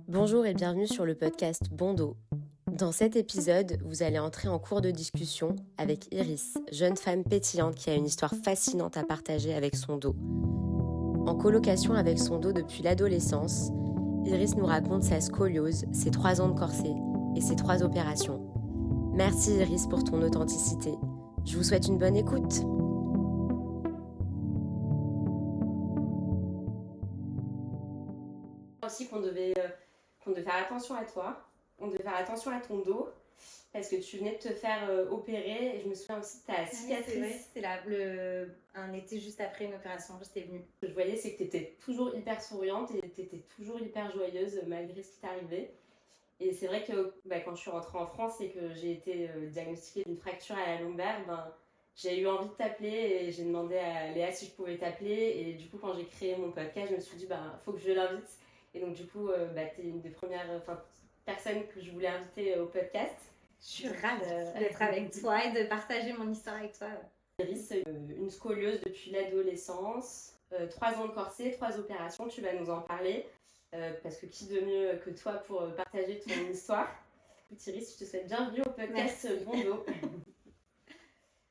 Bonjour et bienvenue sur le podcast Bon Dos. Dans cet épisode, vous allez entrer en cours de discussion avec Iris, jeune femme pétillante qui a une histoire fascinante à partager avec son dos. En colocation avec son dos depuis l'adolescence, Iris nous raconte sa scoliose, ses 3 ans de corset et ses 3 opérations. Merci Iris pour ton authenticité. Je vous souhaite une bonne écoute. Aussi qu'on devait faire attention à toi, on devait faire attention à ton dos parce que tu venais de te faire opérer et je me souviens aussi de ta cicatrice. C'était un été juste après une opération, j'étais venue. Ce que je voyais, c'est que tu étais toujours hyper souriante et tu étais toujours hyper joyeuse malgré ce qui t'arrivait. Et c'est vrai que quand je suis rentrée en France et que j'ai été diagnostiquée d'une fracture à la lombaire, j'ai eu envie de t'appeler et j'ai demandé à Léa si je pouvais t'appeler. Et du coup, quand j'ai créé mon podcast, je me suis dit, faut que je l'invite. Et donc, du coup, tu es une des premières personnes que je voulais inviter au podcast. Je suis ravie d'être avec toi et de partager mon histoire avec toi. Iris, une scoliose depuis l'adolescence, 3 ans de corset, 3 opérations, tu vas nous en parler. Parce que qui de mieux que toi pour partager ton histoire. Iris, je te souhaite bienvenue au podcast Bon Dos.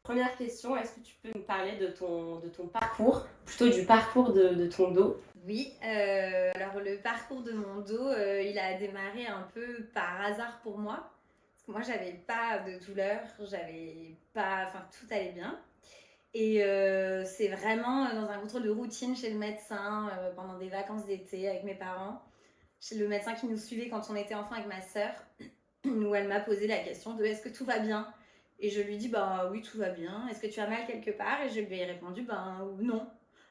Première question, est-ce que tu peux nous parler de ton parcours, plutôt du parcours de ton dos? Oui, alors le parcours de mon dos, il a démarré un peu par hasard pour moi. Parce que moi, j'avais pas de douleur, tout allait bien. Et c'est vraiment dans un contrôle de routine chez le médecin, pendant des vacances d'été avec mes parents. Chez le médecin qui nous suivait quand on était enfant avec ma sœur, où elle m'a posé la question de est-ce que tout va bien ? Et je lui dis oui, tout va bien. Est-ce que tu as mal quelque part ? Et je lui ai répondu non.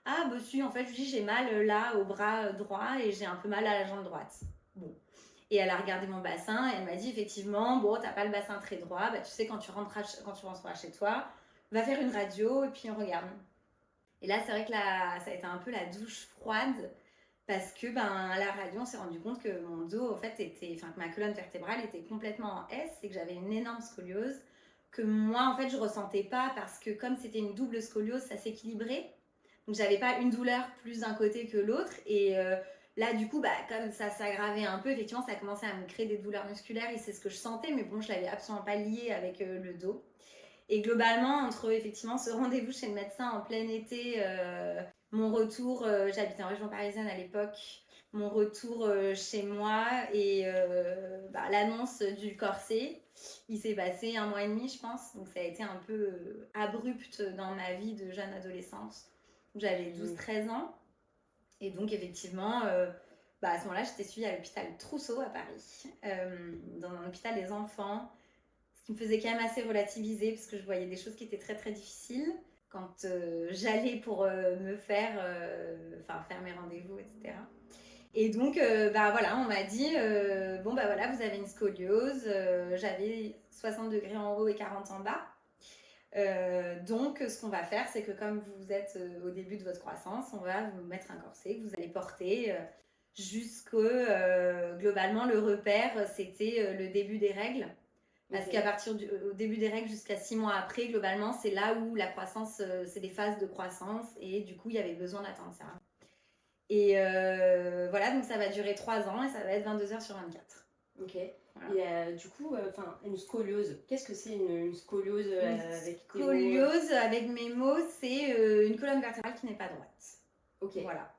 Ah si, en fait je lui dis j'ai mal là au bras droit et j'ai un peu mal à la jambe droite. Bon. Et elle a regardé mon bassin et elle m'a dit effectivement t'as pas le bassin très droit, tu sais quand tu rentreras chez toi, va faire une radio et puis on regarde. Et là c'est vrai que ça a été un peu la douche froide. Parce que à la radio, on s'est rendu compte que mon dos, en fait, que ma colonne vertébrale était complètement en S et que j'avais une énorme scoliose que moi, en fait, je ressentais pas parce que comme c'était une double scoliose, ça s'équilibrait. Donc, j'avais pas une douleur plus d'un côté que l'autre. Et là, du coup, comme ça s'aggravait un peu, effectivement, ça a commencé à me créer des douleurs musculaires et c'est ce que je sentais. Mais bon, je l'avais absolument pas lié avec le dos. Et globalement, entre effectivement ce rendez-vous chez le médecin en plein été, mon retour, j'habitais en région parisienne à l'époque, mon retour chez moi et l'annonce du corset, il s'est passé 1 mois et demi, je pense. Donc ça a été un peu abrupt dans ma vie de jeune adolescente. J'avais 12-13 ans. Et donc effectivement, à ce moment-là, j'étais suivie à l'hôpital Trousseau à Paris, dans un hôpital des enfants. Ce qui me faisait quand même assez relativiser parce que je voyais des choses qui étaient très très difficiles quand j'allais pour me faire mes rendez-vous, etc. Et donc on m'a dit vous avez une scoliose, j'avais 60 degrés en haut et 40 en bas. Donc ce qu'on va faire, c'est que comme vous êtes au début de votre croissance, on va vous mettre un corset que vous allez porter globalement le repère, c'était le début des règles. Parce qu'à partir au début des règles jusqu'à 6 mois après, globalement, c'est là où la croissance, c'est des phases de croissance et du coup, il y avait besoin d'attendre ça. Et donc ça va durer 3 ans et ça va être 22 heures sur 24. Ok. Voilà. Et du coup, une scoliose, qu'est-ce que c'est une scoliose avec scoliose, avec mes mots, c'est une colonne vertébrale qui n'est pas droite. Ok. Voilà.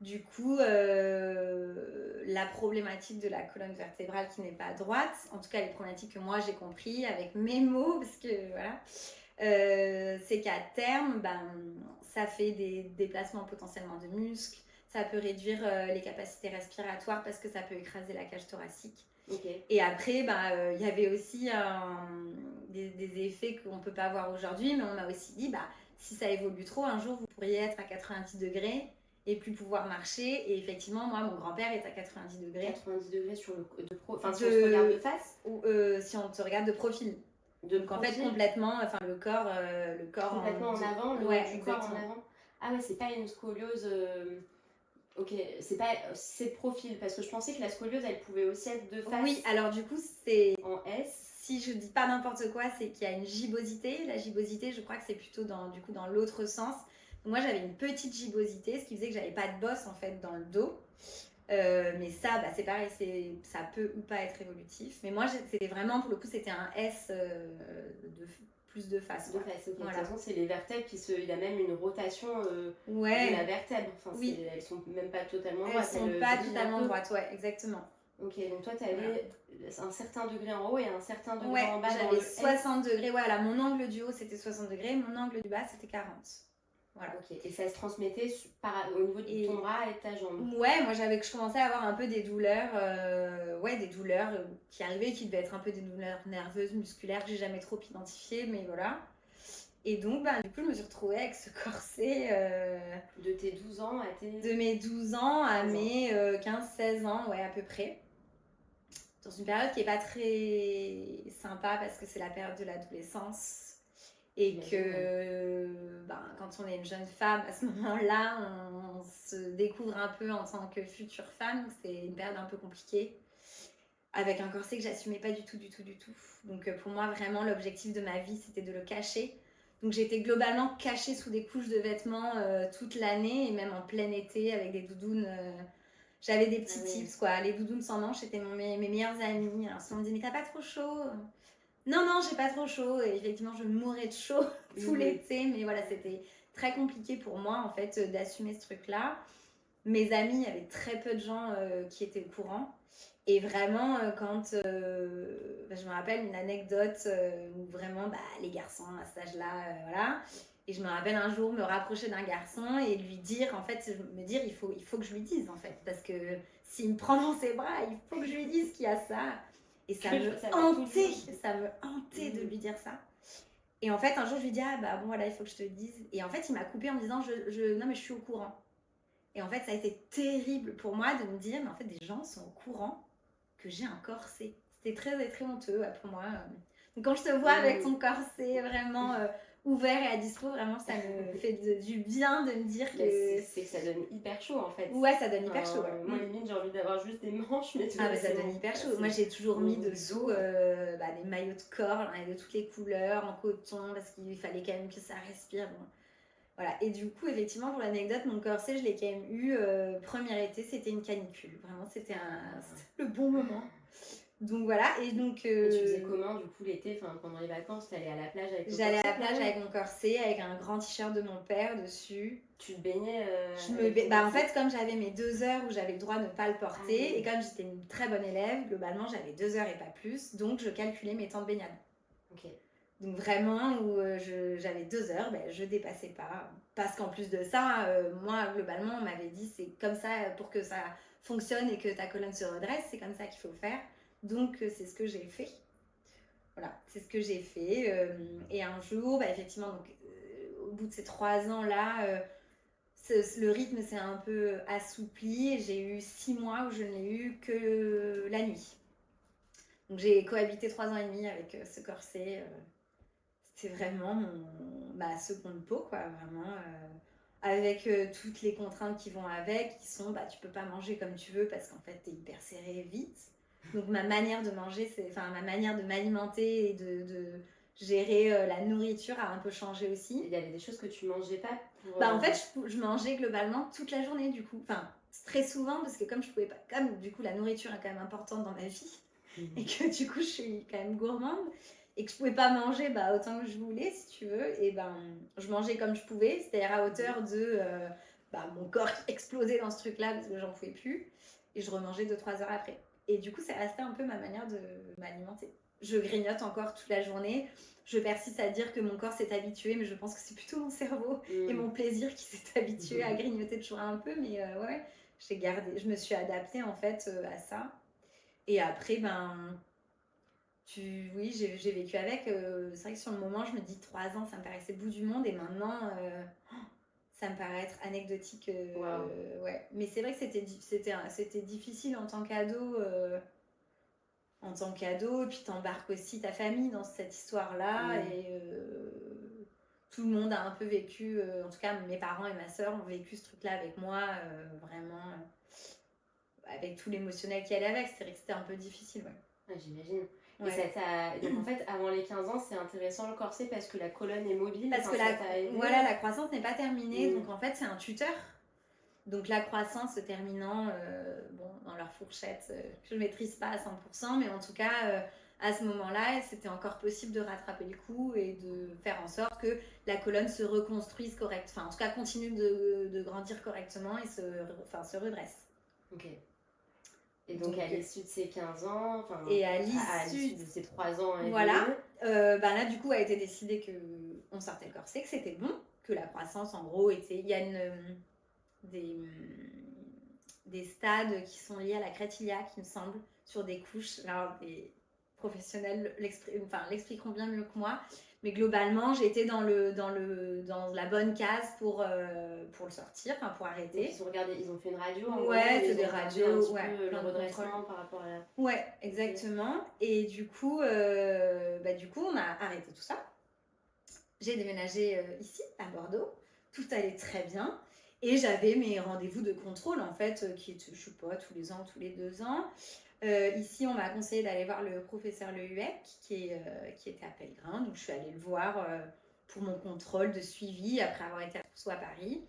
Du coup, la problématique de la colonne vertébrale qui n'est pas droite, en tout cas les problématiques que moi j'ai compris avec mes mots, parce que voilà, c'est qu'à terme, ça fait des déplacements potentiellement de muscles, ça peut réduire les capacités respiratoires parce que ça peut écraser la cage thoracique. Okay. Et après, il y avait aussi des effets qu'on ne peut pas voir aujourd'hui, mais on m'a aussi dit, si ça évolue trop, un jour vous pourriez être à 90 degrés et plus pouvoir marcher. Et effectivement, moi, mon grand-père est à 90 degrés. 90 degrés sur si on se regarde de face ou si on te regarde de profil. Donc en fait, complètement, le corps complètement en avant, le ouais, du corps en avant. Ah ouais, c'est pas une scoliose. Ok, c'est de profil, parce que je pensais que la scoliose, elle pouvait aussi être de face. Oui, alors du coup, c'est en S. Si je dis pas n'importe quoi, c'est qu'il y a une gibbosité. La gibbosité, je crois que c'est plutôt dans l'autre sens. Donc moi, j'avais une petite gibbosité, ce qui faisait que j'avais pas de bosse en fait dans le dos. Mais ça, c'est pareil, ça peut ou pas être évolutif. Mais moi, c'était vraiment, pour le coup, c'était un S plus de face. De face, ok. Voilà. De toute façon, c'est les vertèbres il y a même une rotation de la vertèbre. Enfin, elles sont même pas totalement droites. Elles sont pas totalement droites, ouais, exactement. Ok, donc toi, tu avais un certain degré en haut et un certain degré en bas. J'avais 60 degrés. Voilà, mon angle du haut, c'était 60 degrés. Mon angle du bas, c'était 40. Voilà. Ok, et ça se transmettait au niveau de ton bras et de ta jambe. Ouais, moi je commençais à avoir un peu des douleurs, qui arrivaient, qui devaient être un peu des douleurs nerveuses, musculaires, que j'ai jamais trop identifiées, mais voilà. Et donc, du coup, je me suis retrouvée avec ce corset. De tes 12 ans à tes... De mes 12 ans à mes 15-16 ans, ouais, à peu près. Dans une période qui n'est pas très sympa parce que c'est la période de l'adolescence. Et que quand on est une jeune femme, à ce moment-là, on se découvre un peu en tant que future femme. C'est une période un peu compliquée, avec un corset que j'assumais pas du tout. Donc pour moi, vraiment, l'objectif de ma vie, c'était de le cacher. Donc j'étais globalement cachée sous des couches de vêtements toute l'année, et même en plein été, avec des doudounes. J'avais des petits tips, quoi. Les doudounes sans manches, c'était mes meilleures amies. Alors si on me dit, mais t'as pas trop chaud ? Non, j'ai pas trop chaud. Et effectivement, je mourais de chaud tout l'été. Mais voilà, c'était très compliqué pour moi, en fait, d'assumer ce truc-là. Mes amis, il y avait très peu de gens qui étaient au courant. Et vraiment, quand... je me rappelle une anecdote où vraiment, les garçons, à cet âge-là, voilà. Et je me rappelle un jour me rapprocher d'un garçon et lui dire, en fait, il faut que je lui dise, en fait. Parce que s'il me prend dans ses bras, il faut que je lui dise qu'il y a ça. Et ça me hantait de lui dire ça. Et en fait, un jour, je lui dis, il faut que je te le dise. Et en fait, il m'a coupé en me disant, non, mais je suis au courant. Et en fait, ça a été terrible pour moi de me dire, mais en fait, des gens sont au courant que j'ai un corset. C'était très, très honteux pour moi. Donc, quand je te vois avec ton corset vraiment ouvert et à dispo, vraiment, ça me fait du bien de me dire que... C'est que ça donne hyper chaud, en fait. Ouais, ça donne hyper chaud. Moi, limite, j'ai envie d'avoir juste des manches, mais ça donne hyper chaud. Moi, j'ai toujours mis dessous des maillots de corps, de toutes les couleurs, en coton, parce qu'il fallait quand même que ça respire. Bon. Voilà. Et du coup, effectivement, pour l'anecdote, mon corset, je l'ai quand même eu premier été, c'était une canicule. Vraiment, c'était le bon moment. Donc voilà, et donc... Et tu faisais comment, du coup, l'été, pendant les vacances, t'allais à la plage avec ton corset? J'allais à la plage avec mon corset, avec un grand t-shirt de mon père dessus. Tu te baignais en fait, comme j'avais mes 2 heures où j'avais le droit de ne pas le porter, et comme j'étais une très bonne élève, globalement, j'avais 2 heures et pas plus, donc je calculais mes temps de baignade. Ok. Donc vraiment, où j'avais 2 heures, je dépassais pas. Parce qu'en plus de ça, moi, globalement, on m'avait dit, c'est comme ça, pour que ça fonctionne et que ta colonne se redresse, c'est comme ça qu'il faut faire. Donc, c'est ce que j'ai fait. Voilà, c'est ce que j'ai fait. Et un jour, effectivement, donc, au bout de ces 3 ans-là, le rythme s'est un peu assoupli. J'ai eu 6 mois où je n'ai eu que la nuit. Donc, j'ai cohabité 3 ans et demi avec ce corset. C'était vraiment mon seconde peau, quoi, vraiment. Avec toutes les contraintes qui vont avec, qui sont, tu peux pas manger comme tu veux parce qu'en fait, t'es hyper serré vite. Donc ma manière de manger, ma manière de m'alimenter et de gérer la nourriture a un peu changé aussi. Il y avait des choses que tu mangeais pas en fait, je mangeais globalement toute la journée du coup. Enfin, très souvent parce que comme je pouvais pas, comme du coup la nourriture est quand même importante dans ma vie et que du coup je suis quand même gourmande et que je pouvais pas manger autant que je voulais si tu veux, et je mangeais comme je pouvais, c'est-à-dire à hauteur de mon corps qui explosait dans ce truc-là parce que j'en pouvais plus, et je remangeais 2-3 heures après. Et du coup, c'est resté un peu ma manière de m'alimenter. Je grignote encore toute la journée. Je persiste à dire que mon corps s'est habitué, mais je pense que c'est plutôt mon cerveau et mon plaisir qui s'est habitué à grignoter toujours un peu. Mais je me suis adaptée en fait à ça. Et après, j'ai vécu avec. C'est vrai que sur le moment, je me dis 3 ans, ça me paraissait le bout du monde. Et maintenant, ça me paraît être anecdotique. Wow. Ouais. Mais c'est vrai que c'était difficile en tant qu'ado. Et puis t'embarques aussi ta famille dans cette histoire-là. Et tout le monde a un peu vécu, en tout cas mes parents et ma sœur ont vécu ce truc-là avec moi, vraiment, avec tout l'émotionnel qui allait avec. C'est vrai que c'était un peu difficile, ouais. J'imagine. Ouais. Et donc en fait, avant les 15 ans, c'est intéressant le corset parce que la colonne est mobile. Parce que la croissance n'est pas terminée, donc en fait c'est un tuteur. Donc la croissance se terminant dans leur fourchette, je ne maîtrise pas à 100%, mais en tout cas, à ce moment-là, c'était encore possible de rattraper le coup et de faire en sorte que la colonne se reconstruise correctement. Enfin, en tout cas, continue de grandir correctement et se redresse. Ok. Et donc à l'issue de ces 15 ans, et à l'issue de ces 3 ans et voilà, là du coup a été décidé qu'on sortait le corset, que c'était bon, que la croissance en gros était... Il y a des stades qui sont liés à la crête iliaque, il me semble, sur des couches. Alors, des professionnels l'expliqueront bien mieux que moi. Mais globalement, j'ai été dans la bonne case pour le sortir, pour arrêter. Donc ils ont fait une radio. C'est des radios, le redressement par rapport à la... Ouais, exactement. Et du coup, on a arrêté tout ça. J'ai déménagé ici, à Bordeaux. Tout allait très bien. Et j'avais mes rendez-vous de contrôle, en fait, qui étaient, je sais pas, tous les ans, tous les 2 ans. Ici, on m'a conseillé d'aller voir le professeur Le Huec, qui était à Pellegrin. Donc, je suis allée le voir pour mon contrôle de suivi après avoir été à Paris.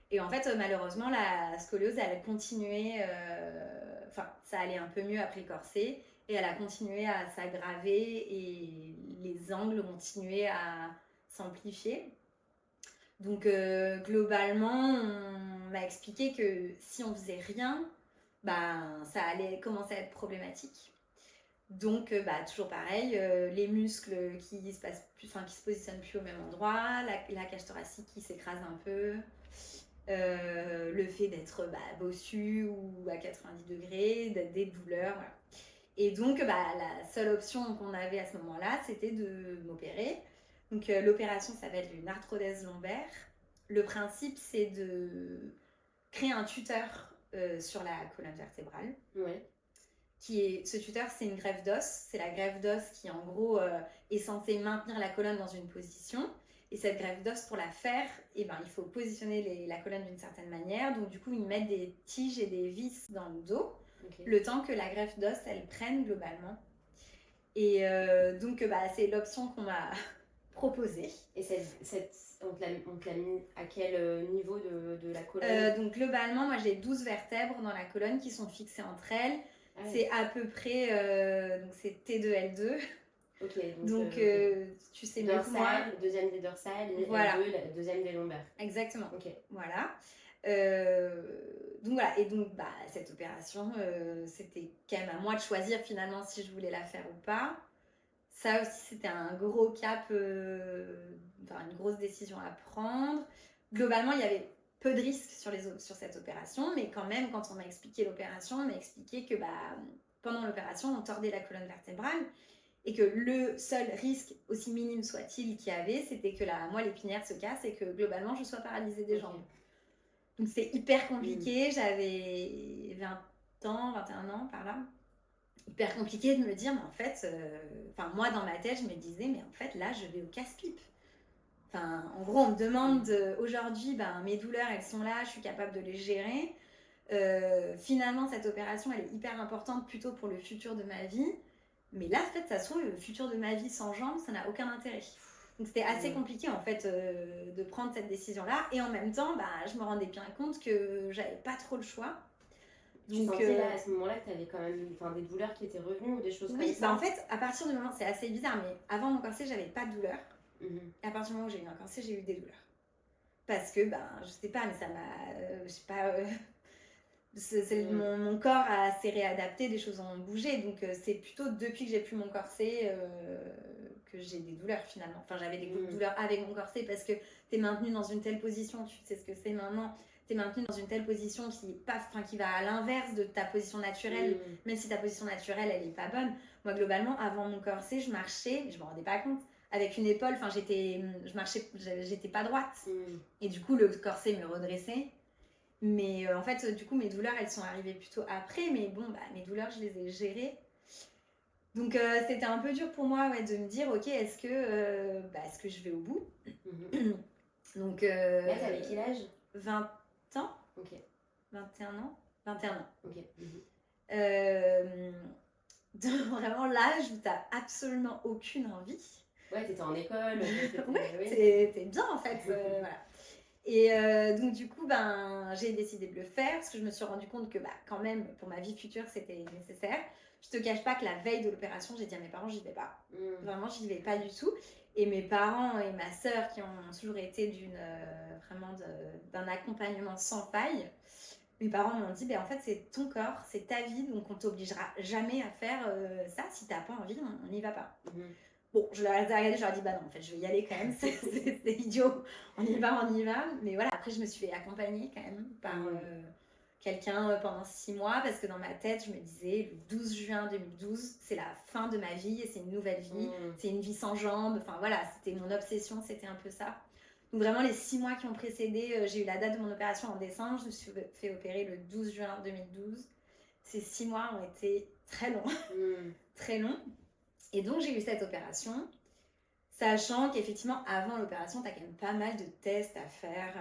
Et en fait, malheureusement, la scoliose, elle a continué. Ça allait un peu mieux après le corset. Et elle a continué à s'aggraver et les angles ont continué à s'amplifier. Donc, globalement, on m'a expliqué que si on faisait rien, ça allait commencer à être problématique. Donc, toujours pareil, les muscles qui se positionnent plus au même endroit, la cage thoracique qui s'écrase un peu, le fait d'être bossu ou à 90 degrés, des douleurs, voilà. Et donc, la seule option qu'on avait à ce moment-là, c'était de m'opérer. Donc, l'opération s'appelle une arthrodèse lombaire. Le principe, c'est de créer un tuteur sur la colonne vertébrale. Ouais. Ce tuteur, c'est une greffe d'os. C'est la greffe d'os qui, en gros, est censée maintenir la colonne dans une position. Et cette greffe d'os, pour la faire, il faut positionner la colonne d'une certaine manière. Donc, du coup, ils mettent des tiges et des vis dans le dos, le temps que la greffe d'os, elle prenne globalement. Et donc, c'est l'option qu'on m'a proposée. Et on te l'a mis à quel niveau de la colonne? Donc, globalement, moi, j'ai 12 vertèbres dans la colonne qui sont fixées entre elles. Ah, c'est à peu près... donc, c'est T2L2. Ok, donc tu sais mieux que moi. Deuxième des dorsales et voilà. L2, deuxième des lombaires. Exactement. Ok. Voilà. Donc voilà, et donc cette opération, c'était quand même à moi de choisir finalement si je voulais la faire ou pas. Ça aussi, c'était un gros cap, une grosse décision à prendre. Globalement, il y avait peu de risques sur cette opération, mais quand même, quand on m'a expliqué l'opération, on m'a expliqué que pendant l'opération, on tordait la colonne vertébrale et que le seul risque, aussi minime soit-il, qu'il y avait, c'était que la moelle épinière se casse et que globalement, je sois paralysée des jambes. Donc c'est hyper compliqué, j'avais 20 ans, 21 ans par là. Hyper compliqué de me dire, mais en fait, moi dans ma tête, je me disais, mais en fait là, je vais au casse-pipe. En gros, on me demande aujourd'hui, mes douleurs, elles sont là, je suis capable de les gérer. Finalement, cette opération, elle est hyper importante plutôt pour le futur de ma vie. Mais là, en fait, ça se trouve, le futur de ma vie sans jambes, ça n'a aucun intérêt. Donc c'était assez compliqué en fait de prendre cette décision-là. Et en même temps, je me rendais bien compte que j'avais pas trop le choix. Tu sentais là, à ce moment-là, que tu avais quand même des douleurs qui étaient revenues ou des choses comme ça? En fait, à partir du moment, c'est assez bizarre, mais avant mon corset, j'avais pas de douleurs. Et à partir du moment où j'ai eu un corset, j'ai eu des douleurs. Parce que, je sais pas, mais ça m'a... je sais pas... mon corps s'est réadapté, des choses ont bougé. Donc, c'est plutôt depuis que j'ai plus mon corset que j'ai des douleurs finalement. Enfin, j'avais des douleurs avec mon corset parce que tu es maintenu dans une telle position, tu sais ce que c'est maintenant. Tu es maintenu dans une telle position qui va à l'inverse de ta position naturelle, même si ta position naturelle, elle est pas bonne. Moi, globalement, avant mon corset, je marchais, je me rendais pas compte. Avec une épaule, j'étais pas droite. Et du coup, le corset me redressait. Mais en fait, du coup, mes douleurs, elles sont arrivées plutôt après. Mais bon, mes douleurs, je les ai gérées. Donc, c'était un peu dur pour moi de me dire, ok, est-ce que je vais au bout? Donc, là, t'avais quel âge? 20 ans. Ok. 21 ans. 21 ans. Ok. Donc, vraiment l'âge où t'as absolument aucune envie. Ouais, t'étais en école. Ouais, t'es bien en fait. Voilà. Et donc du coup, j'ai décidé de le faire parce que je me suis rendu compte que quand même, pour ma vie future, c'était nécessaire. Je te cache pas que la veille de l'opération, j'ai dit à mes parents, j'y vais pas. Vraiment, j'y vais pas du tout. Et mes parents et ma sœur, qui ont toujours été d'un accompagnement sans faille, mes parents m'ont dit, en fait, c'est ton corps, c'est ta vie, donc on t'obligera jamais à faire ça. Si t'as pas envie, on n'y va pas. Bon, je leur ai regardé, je leur ai dit, non, en fait, je vais y aller quand même, c'est idiot, on y va. Mais voilà, après, je me suis fait accompagner quand même par quelqu'un pendant 6 mois, parce que dans ma tête, je me disais, le 12 juin 2012, c'est la fin de ma vie, et c'est une nouvelle vie, c'est une vie sans jambes, enfin voilà, c'était mon obsession, c'était un peu ça. Donc vraiment, les 6 mois qui ont précédé, j'ai eu la date de mon opération en décembre, je me suis fait opérer le 12 juin 2012. Ces 6 mois ont été très longs, très longs. Et donc, j'ai eu cette opération, sachant qu'effectivement, avant l'opération, tu as quand même pas mal de tests à faire,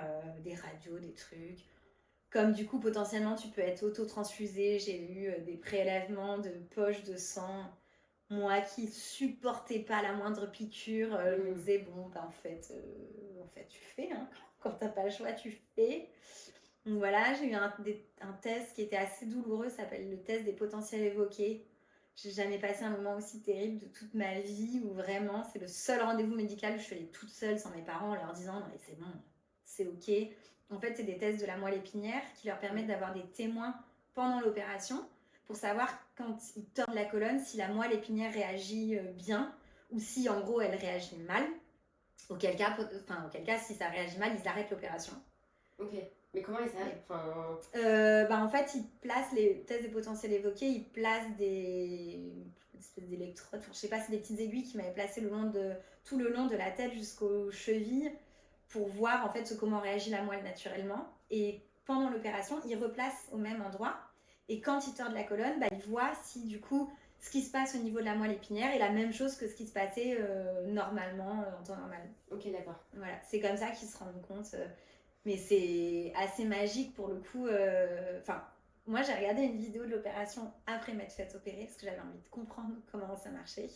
des radios, des trucs. Comme du coup, potentiellement, tu peux être auto-transfusé. J'ai eu des prélèvements de poches de sang. Moi qui supportais pas la moindre piqûre, je me disais, en fait, tu fais. Hein. Quand t'as pas le choix, tu fais. Donc voilà, j'ai eu un test qui était assez douloureux, ça s'appelle le test des potentiels évoqués. J'ai jamais passé un moment aussi terrible de toute ma vie où vraiment c'est le seul rendez-vous médical où je suis allée toute seule sans mes parents en leur disant non mais c'est bon, c'est ok. En fait, c'est des tests de la moelle épinière qui leur permettent d'avoir des témoins pendant l'opération pour savoir quand ils tordent la colonne si la moelle épinière réagit bien ou si en gros elle réagit mal. Auquel cas, si ça réagit mal, ils arrêtent l'opération. Ok. Mais comment ils savent En fait, ils placent les tests des potentiels évoqués, ils placent des espèces d'électrodes, je sais pas, c'est des petites aiguilles qui m'avaient placé tout le long de la tête jusqu'aux chevilles pour voir en fait comment réagit la moelle naturellement. Et pendant l'opération, ils replacent au même endroit. Et quand ils tordent la colonne, ils voient si du coup ce qui se passe au niveau de la moelle épinière est la même chose que ce qui se passait normalement en temps normal. Ok, d'accord. Voilà, c'est comme ça qu'ils se rendent compte. Mais c'est assez magique pour le coup. Moi, j'ai regardé une vidéo de l'opération après m'être fait opérer parce que j'avais envie de comprendre comment ça marchait.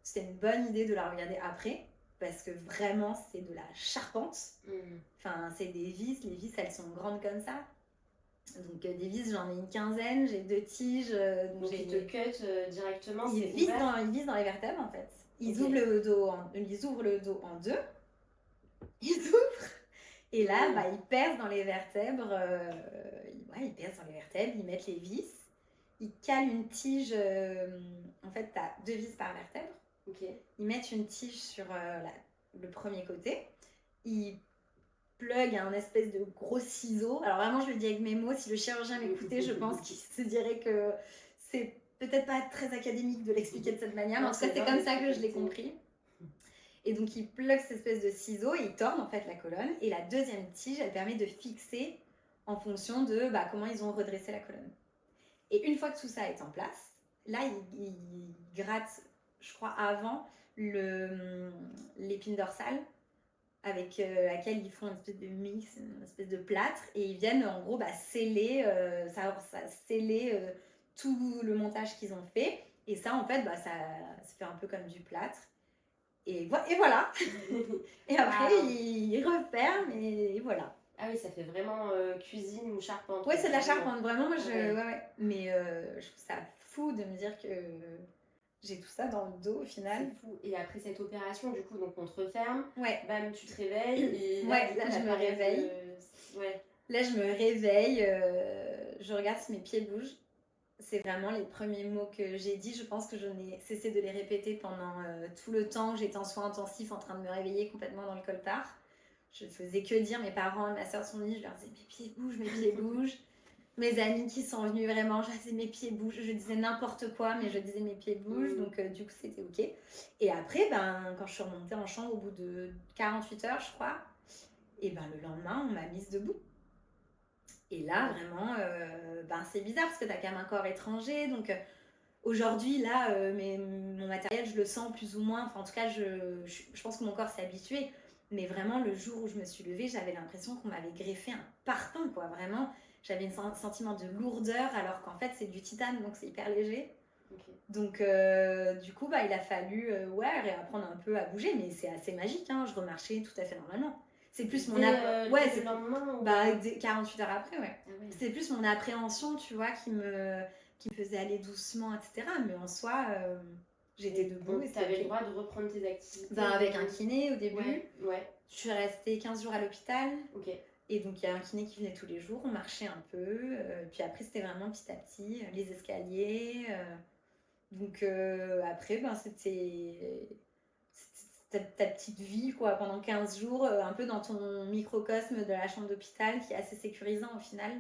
C'était une bonne idée de la regarder après parce que vraiment, c'est de la charpente. Enfin, c'est des vis. Les vis, elles sont grandes comme ça. Donc, des vis, j'en ai une quinzaine. J'ai 2 tiges. Donc, ils te cut directement. Ils visent dans les vertèbres en fait. Ils ouvrent le dos en deux. Ils ouvrent. Et là, ils percent dans les vertèbres. Ils percent dans les vertèbres, ils mettent les vis. Ils calent une tige. En fait, tu as 2 vis par vertèbre. Okay. Ils mettent une tige sur le premier côté. Ils plug un espèce de gros ciseau. Alors vraiment, je le dis avec mes mots. Si le chirurgien m'écoutait, je pense qu'il se dirait que c'est peut-être pas très académique de l'expliquer de cette manière. Mais en tout cas, c'est comme ça que je l'ai compris. Et donc, ils pluguent cette espèce de ciseau et ils tordent en fait la colonne. Et la deuxième tige, elle permet de fixer en fonction de comment ils ont redressé la colonne. Et une fois que tout ça est en place, là, ils grattent, je crois, avant l'épine dorsale avec laquelle ils font une espèce de mix, une espèce de plâtre. Et ils viennent en gros sceller, sceller tout le montage qu'ils ont fait. Et ça, en fait, ça se fait un peu comme du plâtre. Et voilà. Et après, ils referment et voilà. Ah oui, ça fait vraiment cuisine ou charpente. Ouais, c'est de la charpente, vraiment. Moi, ouais. Mais je trouve ça fou de me dire que j'ai tout ça dans le dos au final. C'est fou. Et après cette opération, du coup, donc on te referme. Ouais. Bam, tu te réveilles. Et là, je me réveille. Ouais. Là, je me réveille. Je regarde si mes pieds bougent. C'est vraiment les premiers mots que j'ai dit. Je pense que je n'ai cessé de les répéter pendant tout le temps où j'étais en soins intensifs en train de me réveiller complètement dans le coltard. Je ne faisais que dire, mes parents et ma soeur sont venus, je leur disais mes pieds bougent. Mes amis qui sont venus vraiment, je leur disais mes pieds bougent. Je disais n'importe quoi, mais je disais mes pieds bougent. Donc du coup, c'était ok. Et après, quand je suis remontée en chambre au bout de 48 heures, je crois, et le lendemain, on m'a mise debout. Et là, vraiment, c'est bizarre parce que tu as quand même un corps étranger. Donc, aujourd'hui, là, mon matériel, je le sens plus ou moins. Enfin, en tout cas, je pense que mon corps s'est habitué. Mais vraiment, le jour où je me suis levée, j'avais l'impression qu'on m'avait greffé un parpaing, quoi. Vraiment, j'avais un sentiment de lourdeur alors qu'en fait, c'est du titane, donc c'est hyper léger. Okay. Donc, du coup, il a fallu réapprendre un peu à bouger. Mais c'est assez magique, hein. Je remarchais tout à fait normalement. C'est plus mon... Ouais, c'est le lendemain ou... Bah, 48 heures après, ouais. Ah ouais. C'est plus mon appréhension, tu vois, qui me faisait aller doucement, etc. Mais en soi, j'étais debout. Tu avais le droit de reprendre tes activités. Bah, avec un kiné au début. Ouais. Je suis restée 15 jours à l'hôpital. Ok. Et donc, il y a un kiné qui venait tous les jours. On marchait un peu. Puis après, c'était vraiment petit à petit, les escaliers. Donc, après, ben, c'était ta petite vie, quoi, pendant 15 jours, un peu dans ton microcosme de la chambre d'hôpital, qui est assez sécurisant au final.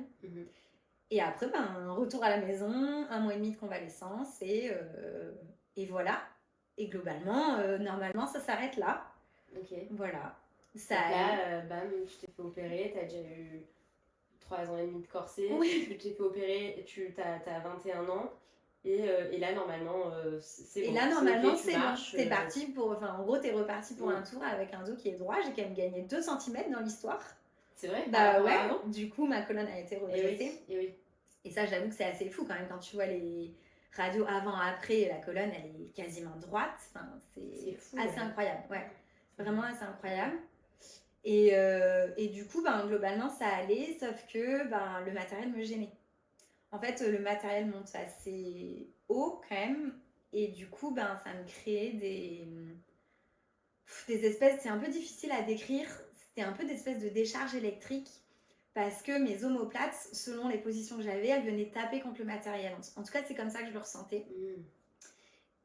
Et après, ben, retour à la maison, 1 mois et demi de convalescence, et voilà. Et globalement, normalement, ça s'arrête là. Ok. Voilà. Ça donc là, bam, tu t'es fait opérer, t'as déjà eu 3 ans et demi de corset, oui. Tu t'es fait opérer, t'as 21 ans. Et là, normalement, c'est bon. Et là, normalement, c'est bon. T'es parti pour... Enfin, en gros, t'es reparti pour un tour avec un dos qui est droit. J'ai quand même gagné 2 cm dans l'histoire. C'est vrai? Bah ouais. Du coup, ma colonne a été redressée. Et oui. Et ça, j'avoue que c'est assez fou quand même quand tu vois les radios avant-après. La colonne, elle est quasiment droite. Enfin, c'est fou, assez incroyable. Ouais. Vraiment assez incroyable. Et du coup, ben, globalement, ça allait, sauf que ben, le matériel me gênait. En fait, le matériel monte assez haut quand même. Et du coup, ben, ça me créait des espèces... C'est un peu difficile à décrire. C'était un peu des espèces de décharges électriques. Parce que mes omoplates, selon les positions que j'avais, elles venaient taper contre le matériel. En tout cas, c'est comme ça que je le ressentais.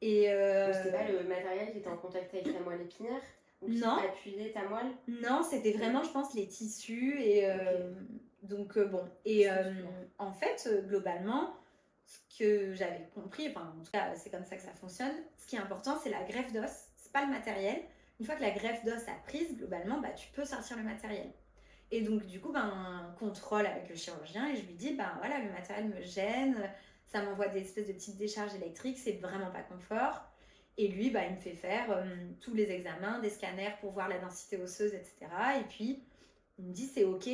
Et donc, c'était pas le matériel qui était en contact avec ta moelle épinière? Non. Appuyait ta moelle? Non, c'était vraiment, je pense, les tissus. Et donc, bon. Et en fait, globalement, ce que j'avais compris, enfin, en tout cas, c'est comme ça que ça fonctionne, ce qui est important, c'est la greffe d'os. C'est pas le matériel. Une fois que la greffe d'os a prise, globalement, bah, tu peux sortir le matériel. Et donc, du coup, ben, contrôle avec le chirurgien et je lui dis, ben voilà, le matériel me gêne, ça m'envoie des espèces de petites décharges électriques, c'est vraiment pas confort. Et lui, ben, il me fait faire tous les examens, des scanners pour voir la densité osseuse, etc. Et puis, il me dit, c'est OK,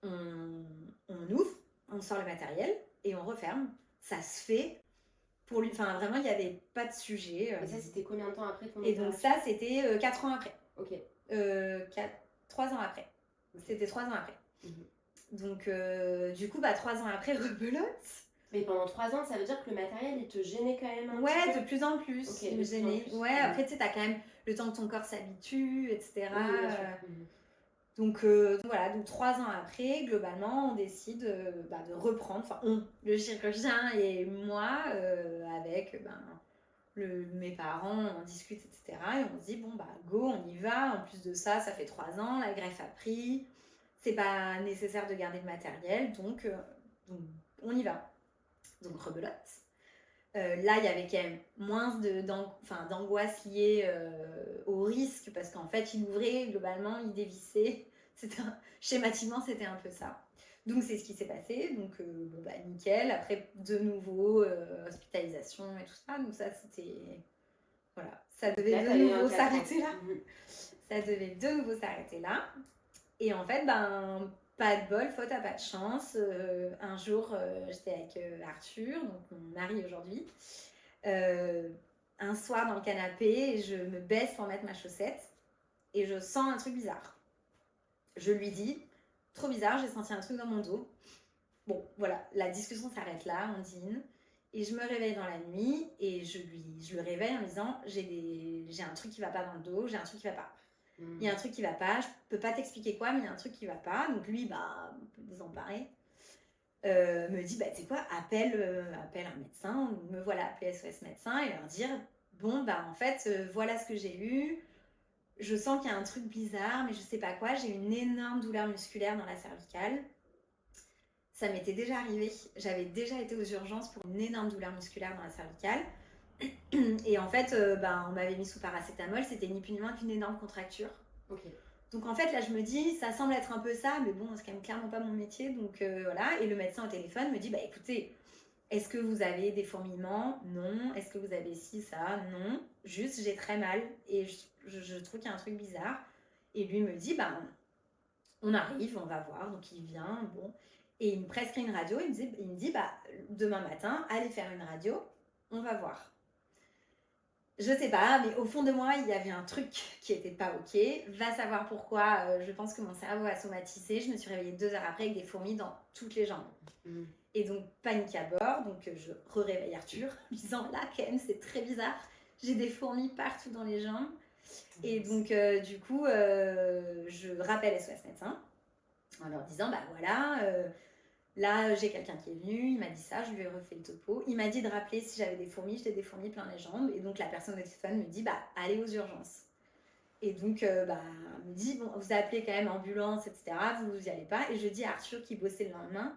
on ouvre, on sort le matériel et on referme. Ça se fait. Pour lui, enfin, vraiment, il n'y avait pas de sujet. Et ça, c'était combien de temps après ton Et donc, ça, c'était 4 ans après. Ok. 3 ans après. C'était 3 ans après. Donc, du coup, bah, 3 ans après, rebelote. Mais pendant 3 ans, ça veut dire que le matériel, il te gênait quand même un petit peu? Ouais, de plus en plus. Okay, il me gênait. Ouais, après, tu sais, t'as quand même le temps que ton corps s'habitue, etc. Donc, voilà, donc 3 ans après, globalement, on décide de reprendre, enfin, le chirurgien et moi, avec mes parents, on discute, etc. Et on se dit, bon, bah, go, on y va. En plus de ça, ça fait 3 ans, la greffe a pris. C'est pas nécessaire de garder le matériel, donc on y va. Donc, rebelote. Là, il y avait quand même moins d'angoisse liée au risque, parce qu'en fait, il ouvrait, globalement, il dévissait. Schématiquement, c'était un peu ça. Donc, c'est ce qui s'est passé. Donc, bon, bah, nickel. Après, de nouveau, hospitalisation et tout ça. Donc, ça, c'était... Voilà. Ça devait de nouveau s'arrêter là. Ça devait de nouveau s'arrêter là. Et en fait, ben, pas de bol, faute à pas de chance. Un jour, j'étais avec Arthur, donc mon mari aujourd'hui. Un soir dans le canapé, je me baisse pour mettre ma chaussette et je sens un truc bizarre. Je lui dis, trop bizarre, j'ai senti un truc dans mon dos. Bon, voilà, la discussion s'arrête là, on dîne. Et je me réveille dans la nuit et je le réveille en me disant, j'ai un truc qui va pas dans le dos, j'ai un truc qui va pas. Il y a un truc qui va pas, je peux pas t'expliquer quoi, mais il y a un truc qui va pas. Donc lui, bah, un peu désemparé, me dit, bah, tu sais quoi, appelle un médecin. Donc me voilà appeler SOS médecin et leur dire, bon, bah, en fait, voilà ce que j'ai eu. Je sens qu'il y a un truc bizarre, mais je sais pas quoi. J'ai une énorme douleur musculaire dans la cervicale. Ça m'était déjà arrivé. J'avais déjà été aux urgences pour une énorme douleur musculaire dans la cervicale. Et en fait, on m'avait mis sous paracétamol. C'était ni plus ni moins qu'une énorme contracture. Okay. Donc en fait, là, je me dis, ça semble être un peu ça, mais bon, c'est quand même clairement pas mon métier. Donc voilà. Et le médecin au téléphone me dit, bah écoutez, est-ce que vous avez des fourmillements? Non. Est-ce que vous avez ci, ça? Non. Juste, j'ai très mal et je trouve qu'il y a un truc bizarre. Et lui me dit, bah, on arrive, on va voir. Donc il vient, bon. Et il me prescrit une radio. Il me dit, bah, demain matin, allez faire une radio, on va voir. Je sais pas, mais au fond de moi, il y avait un truc qui était pas ok. Va savoir pourquoi. Je pense que mon cerveau a somatisé. Je me suis réveillée 2 heures après avec des fourmis dans toutes les jambes. Et donc, panique à bord. Donc, je réveille Arthur, en lui disant là, quand même, c'est très bizarre. J'ai des fourmis partout dans les jambes. Et donc, du coup, je rappelle SOS médecin en leur disant bah voilà. Là, j'ai quelqu'un qui est venu, il m'a dit ça, je lui ai refait le topo. Il m'a dit de rappeler si j'avais des fourmis, j'étais des fourmis plein les jambes. Et donc, la personne au téléphone me dit, bah, allez aux urgences. Et donc, me dit, bon, vous appelez quand même ambulance, etc. Vous y allez pas. Et je dis à Arthur qui bossait le lendemain,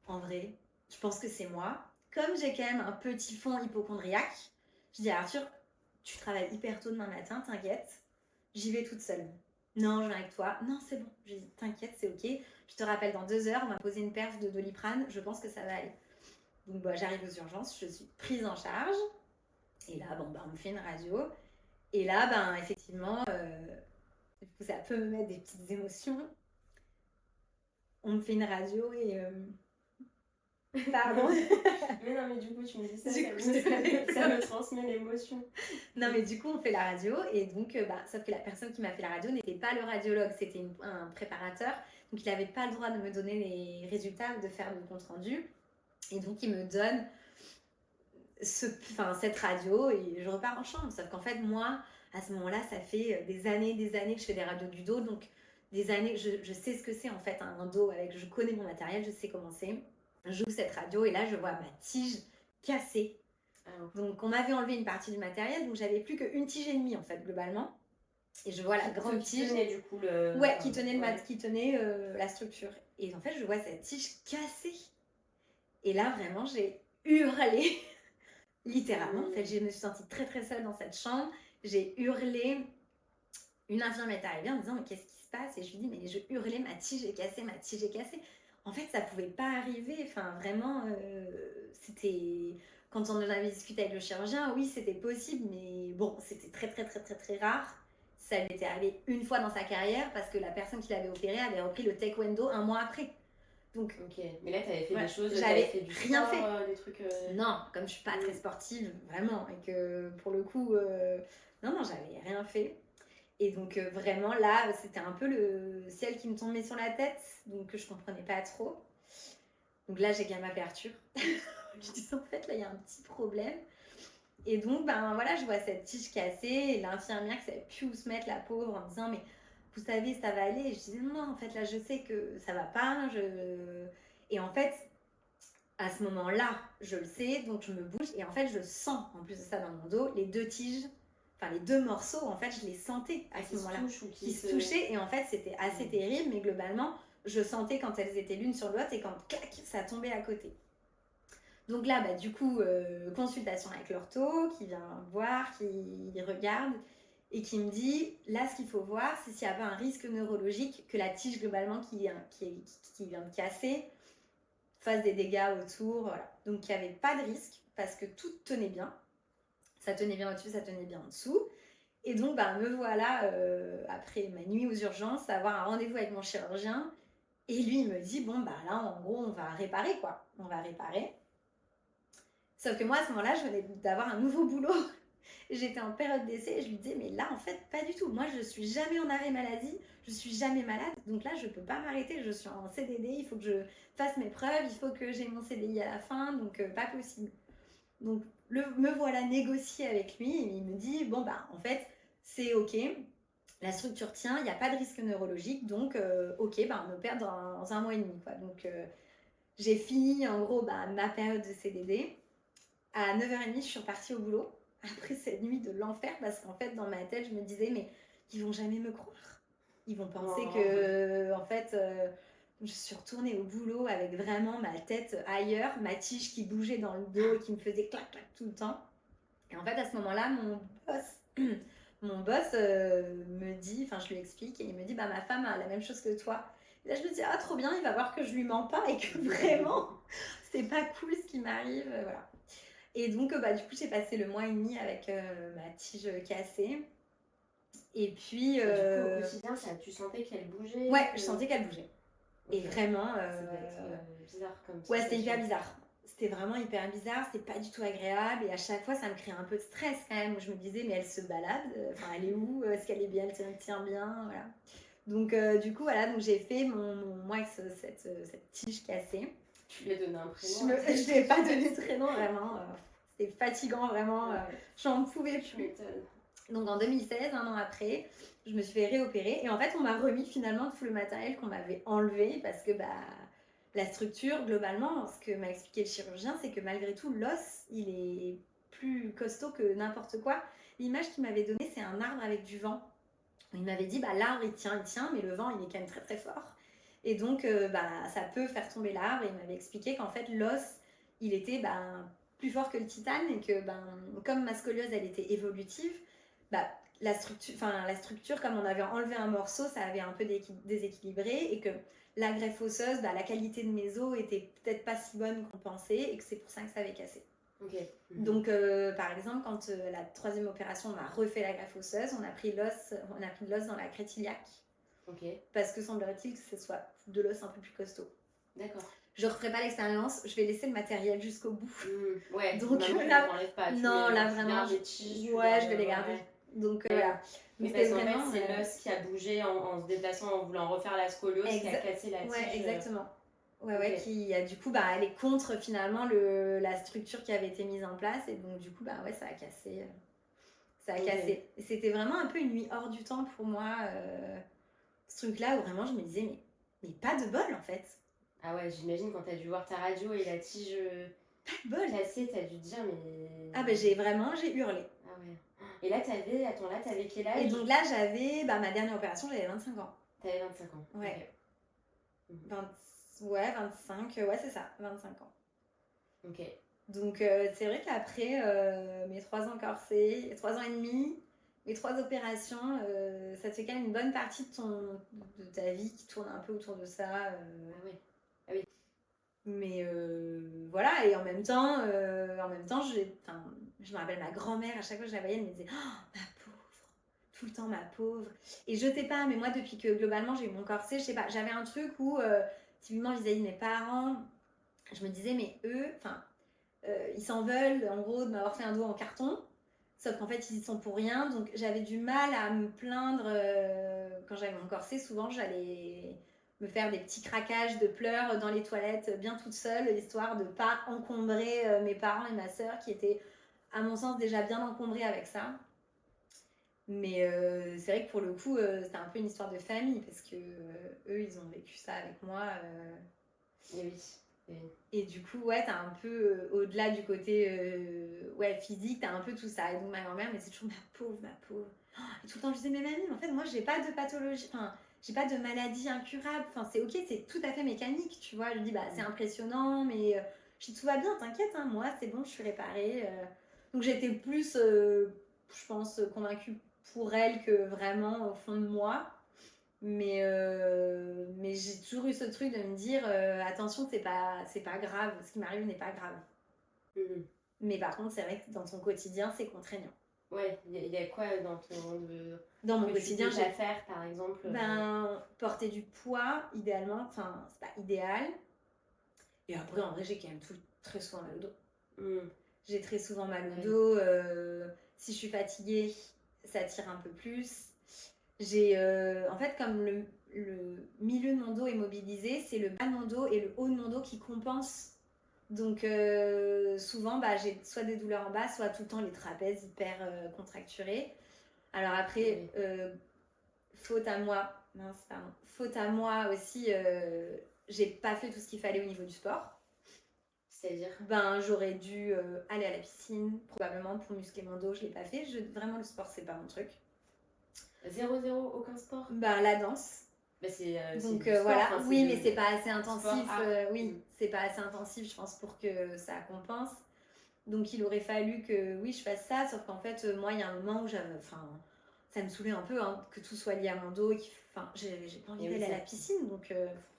en vrai, je pense que c'est moi. Comme j'ai quand même un petit fond hypocondriaque, je dis à Arthur, tu travailles hyper tôt demain matin, t'inquiète, j'y vais toute seule. Non, je viens avec toi. Non, c'est bon. J'ai dit, t'inquiète, c'est ok. Je te rappelle dans 2 heures, on va poser une perf de Doliprane. Je pense que ça va aller. Donc, j'arrive aux urgences, je suis prise en charge. Et là, on me fait une radio. Et là, effectivement, ça peut me mettre des petites émotions. On me fait une radio et... Pardon. Mais non, mais du coup, tu me dis ça, ça me transmet l'émotion. Non, mais du coup, on fait la radio et donc, sauf que la personne qui m'a fait la radio n'était pas le radiologue, c'était un préparateur. Donc, il n'avait pas le droit de me donner les résultats ou de faire le compte-rendu. Et donc, il me donne cette radio et je repars en chambre. Sauf qu'en fait, moi, à ce moment-là, ça fait des années que je fais des radios du dos. Donc, des années, je sais ce que c'est en fait un dos avec, je connais mon matériel, je sais comment c'est. J'ouvre cette radio et là, je vois ma tige cassée. Donc, on m'avait enlevé une partie du matériel, donc j'avais plus qu'une tige et demie en fait, globalement. Et je vois la grande tige. Qui tenait du coup qui tenait la structure. Et en fait, je vois cette tige cassée. Et là, vraiment, j'ai hurlé. Littéralement. En fait, je me suis sentie très très seule dans cette chambre. J'ai hurlé. Une infirmière est arrivée en me disant mais qu'est-ce qui se passe? Et je lui dis mais je hurlais, ma tige est cassée, ma tige est cassée. En fait, ça pouvait pas arriver. Enfin, vraiment, c'était... Quand on en avait discuté avec le chirurgien, oui, c'était possible, mais bon, c'était très, très, très, très, très rare. Ça lui était arrivé une fois dans sa carrière parce que la personne qui l'avait opéré avait repris le taekwondo un mois après. Donc, ok, mais là, tu avais fait des choses, j'avais fait du rien sport, fait. Des trucs... Non, comme je suis pas très sportive, vraiment, et que pour le coup, non, j'avais rien fait. Et donc, vraiment, là, c'était un peu le ciel qui me tombait sur la tête, donc je comprenais pas trop. Donc là, j'ai quand même appelé Arthur. Je dis en fait, là, il y a un petit problème. Et donc, voilà, je vois cette tige cassée et l'infirmière qui savait plus où se mettre, la pauvre, en me disant, mais vous savez, ça va aller. Et je disais, non, en fait, là, je sais que ça va pas. Et en fait, à ce moment-là, je le sais, donc je me bouge. Et en fait, je sens, en plus de ça, dans mon dos, les deux tiges, enfin, les deux morceaux, en fait, je les sentais à ce moment-là. Qui se touchaient. Et en fait, c'était assez terrible, mais globalement, je sentais quand elles étaient l'une sur l'autre et quand, clac, ça tombait à côté. Donc là, du coup, consultation avec l'ortho, qui vient voir, qui regarde et qui me dit, là, ce qu'il faut voir, c'est s'il n'y a pas un risque neurologique que la tige, globalement, qui vient de casser, fasse des dégâts autour. Voilà. Donc, il n'y avait pas de risque parce que tout tenait bien. Ça tenait bien au-dessus, ça tenait bien en dessous. Et donc, me voilà, après ma nuit aux urgences, à avoir un rendez-vous avec mon chirurgien. Et lui, il me dit, bon, là, en gros, on va réparer, quoi. On va réparer. Sauf que moi, à ce moment-là, je venais d'avoir un nouveau boulot. J'étais en période d'essai et je lui disais, mais là, en fait, pas du tout. Moi, je suis jamais en arrêt maladie, je suis jamais malade. Donc là, je peux pas m'arrêter. Je suis en CDD, il faut que je fasse mes preuves, il faut que j'ai mon CDI à la fin, donc pas possible. Donc, me voilà négocier avec lui et il me dit, bon, en fait, c'est OK. La structure tient, il n'y a pas de risque neurologique, donc OK, on opère dans 1 mois et demi, quoi. Donc, j'ai fini, en gros, ma période de CDD. À 9h30, je suis repartie au boulot après cette nuit de l'enfer parce qu'en fait, dans ma tête, je me disais, mais ils vont jamais me croire. Ils vont penser que, en fait, je suis retournée au boulot avec vraiment ma tête ailleurs, ma tige qui bougeait dans le dos et qui me faisait clac, clac tout le temps. Et en fait, à ce moment-là, mon boss me dit, enfin, je lui explique et il me dit, ma femme a la même chose que toi. Et là, je me dis, ah, trop bien, il va voir que je lui mens pas et que vraiment, c'est pas cool ce qui m'arrive, voilà. Et donc, du coup, j'ai passé le mois et demi avec ma tige cassée. Et puis... Du coup, au quotidien, tu sentais qu'elle bougeait? Ouais, je sentais qu'elle bougeait. Okay. Et vraiment... Ça devait être bizarre comme ça. Ouais, c'était hyper bizarre. c'était vraiment hyper bizarre, c'était pas du tout agréable et à chaque fois ça me créait un peu de stress quand même. Je me disais mais elle se balade, enfin elle est où? Est-ce qu'elle est bien? Elle tient bien? Voilà. Donc du coup voilà, donc j'ai fait moi avec cette tige cassée. Tu lui as donné un prénom? Je lui ai pas donné de prénom vraiment. C'était fatigant vraiment. J'en pouvais Tu plus. m'étonnes. Donc en 2016, un an après, je me suis fait réopérer et en fait on m'a remis finalement tout le matériel qu'on m'avait enlevé parce que la structure globalement, ce que m'a expliqué le chirurgien, c'est que malgré tout l'os il est plus costaud que n'importe quoi. L'image qu'il m'avait donnée c'est un arbre avec du vent. Il m'avait dit l'arbre il tient, mais le vent il est quand même très très fort et donc ça peut faire tomber l'arbre et il m'avait expliqué qu'en fait l'os il était plus fort que le titane et que comme ma scoliose elle était évolutive, la structure, comme on avait enlevé un morceau, ça avait un peu déséquilibré et que la greffe osseuse, la qualité de mes os était peut-être pas si bonne qu'on pensait et que c'est pour ça que ça avait cassé. Okay. Donc, par exemple, quand la troisième opération, on m'a refait la greffe osseuse, on a pris de l'os dans la crête iliaque. Okay. Parce que semblerait-il que ce soit de l'os un peu plus costaud. D'accord. Je ne referai pas l'expérience, je vais laisser le matériel jusqu'au bout. Ouais, donc là, pas, non, là vraiment, je vais les garder. Ouais. Donc voilà. Mais parce qu'en fait, c'est l'os qui a bougé en se déplaçant, en voulant refaire la scoliose, qui a cassé la tige. Ouais, exactement. Ouais, qui a du coup, elle est contre finalement la structure qui avait été mise en place et donc du coup, ça a cassé. Ça a cassé. Et c'était vraiment un peu une nuit hors du temps pour moi, ce truc-là où vraiment je me disais, mais pas de bol en fait. Ah ouais, j'imagine quand t'as dû voir ta radio et la tige cassée, t'as dû te dire, mais. Ah j'ai hurlé. Ah ouais. Et là, t'avais quel âge? Et donc là, j'avais, ma dernière opération, j'avais 25 ans. T'avais 25 ans. Ouais. Okay. 25, ouais, c'est ça, 25 ans. Ok. Donc, c'est vrai qu'après mes 3 ans corsés, 3 ans et demi, mes 3 opérations, ça te fait quand même une bonne partie de ta vie qui tourne un peu autour de ça. Ah oui. Ah oui. Mais voilà, et en même temps, je me rappelle ma grand-mère, à chaque fois que je la voyais, elle me disait « Oh, ma pauvre !» Tout le temps, ma pauvre. Et je sais pas, mais moi, depuis que globalement j'ai eu mon corset, je sais pas, j'avais un truc où, typiquement vis-à-vis de mes parents, je me disais, mais eux, ils s'en veulent, en gros, de m'avoir fait un dos en carton. Sauf qu'en fait, ils y sont pour rien. Donc, j'avais du mal à me plaindre quand j'avais mon corset. Souvent, j'allais me faire des petits craquages de pleurs dans les toilettes, bien toute seule, histoire de pas encombrer mes parents et ma sœur, qui étaient, à mon sens, déjà bien encombrés avec ça. Mais c'est vrai que pour le coup, c'était un peu une histoire de famille, parce que eux, ils ont vécu ça avec moi. Et oui. Et du coup, ouais, t'as un peu, au-delà du côté physique, t'as un peu tout ça. Et donc, ma grand-mère, mais c'est toujours ma pauvre, ma pauvre. Oh, et tout le temps, je disais, mais mamie, en fait, moi, j'ai pas de pathologie, j'ai pas de maladie incurable. C'est ok, c'est tout à fait mécanique, tu vois. Je dis, c'est impressionnant, mais je dis, tout va bien, t'inquiète, hein, moi, c'est bon, je suis réparée. Donc, j'étais plus, je pense, convaincue pour elle que vraiment au fond de moi. Mais j'ai toujours eu ce truc de me dire attention, c'est pas grave, ce qui m'arrive n'est pas grave. Mais par contre, c'est vrai que dans ton quotidien, c'est contraignant. Ouais, il y a quoi dans mon quotidien, j'ai à faire par exemple porter du poids, idéalement, c'est pas idéal. Et après, en vrai, j'ai quand même très souvent mal au dos. J'ai très souvent mal au dos. Si je suis fatiguée, ça tire un peu plus. J'ai en fait, comme le milieu de mon dos est mobilisé, c'est le bas de mon dos et le haut de mon dos qui compensent. Donc souvent, j'ai soit des douleurs en bas, soit tout le temps les trapèzes hyper contracturés. Alors après, faute à moi aussi, j'ai pas fait tout ce qu'il fallait au niveau du sport. C'est-à-dire j'aurais dû aller à la piscine, probablement pour muscler mon dos, je l'ai pas fait. Vraiment, le sport, c'est pas mon truc. 0-0, aucun sport? La danse. Donc voilà, oui, mais c'est pas assez intensif. C'est pas assez intensif, je pense, pour que ça compense. Donc il aurait fallu que oui, je fasse ça, sauf qu'en fait, moi, il y a un moment où ça me saoulait un peu que tout soit lié à mon dos. J'ai pas envie d'aller à la piscine, donc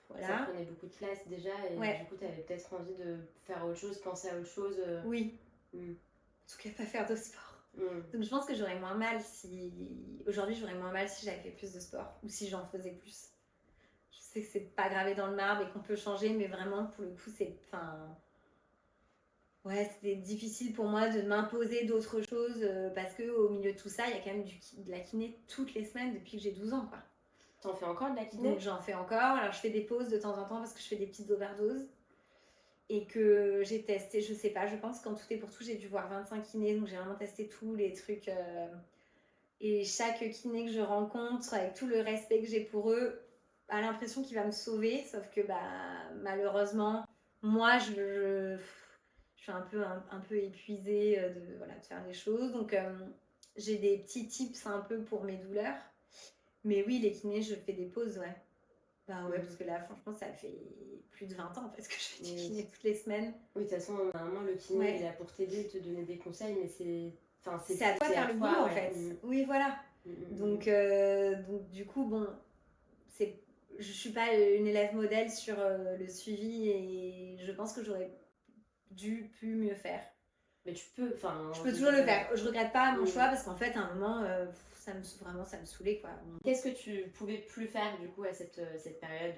voilà. Ça prenait beaucoup de place déjà, et du coup, t'avais peut-être envie de faire autre chose, penser à autre chose. Oui. En tout cas, pas faire de sport. Donc je pense que j'aurais moins mal aujourd'hui si j'avais fait plus de sport ou si j'en faisais plus. Je sais que c'est pas gravé dans le marbre et qu'on peut changer, mais vraiment pour le coup Ouais, c'était difficile pour moi de m'imposer d'autres choses parce qu'au milieu de tout ça, il y a quand même de la kiné toutes les semaines depuis que j'ai 12 ans, quoi. T'en fais encore de la kiné? Donc j'en fais encore. Alors je fais des pauses de temps en temps parce que je fais des petites overdoses. Et que j'ai testé, je sais pas, je pense qu'en tout et pour tout, j'ai dû voir 25 kinés. Donc j'ai vraiment testé tous les trucs. Et chaque kiné que je rencontre, avec tout le respect que j'ai pour eux, a l'impression qu'il va me sauver. Sauf que malheureusement, moi, je suis un peu épuisée de faire les choses. Donc j'ai des petits tips un peu pour mes douleurs. Mais oui, les kinés, je fais des pauses, ouais. Bah ouais, parce que là, franchement, ça fait plus de 20 ans en fait, que je fais du kiné toutes les semaines. Oui, de toute façon, normalement, le kiné, il est là pour t'aider, te donner des conseils, mais c'est à toi de faire le boulot, en fait. Oui, voilà. Donc, du coup, bon, je suis pas une élève modèle sur le suivi et je pense que j'aurais pu mieux faire. Mais tu peux, je peux toujours le faire. Je regrette pas mon choix parce qu'en fait, à un moment, ça me saoulait, quoi. Qu'est-ce que tu pouvais plus faire, du coup, à cette période?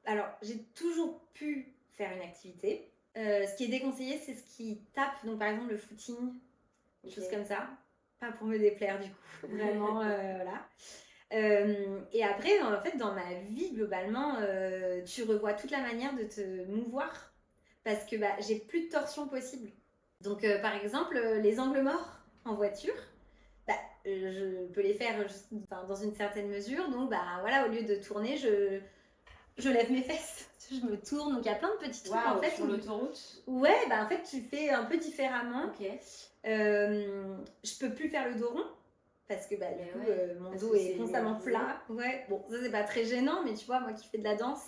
Alors, j'ai toujours pu faire une activité. Ce qui est déconseillé, c'est ce qui tape. Donc, par exemple, le footing, des choses comme ça. Pas pour me déplaire, du coup. Vraiment, voilà. Et après, en fait, dans ma vie, globalement, tu revois toute la manière de te mouvoir parce que j'ai plus de torsion possible. Donc, par exemple, les angles morts en voiture, je peux les faire dans une certaine mesure. Donc, voilà, au lieu de tourner, je lève mes fesses, je me tourne. Donc, il y a plein de petits trucs en fait. Sur l'autoroute? Ouais, en fait, tu fais un peu différemment. Ok. Je peux plus faire le dos rond parce que du coup, mon dos est constamment plat. Ouais, bon, ça c'est pas très gênant, mais tu vois, moi qui fais de la danse,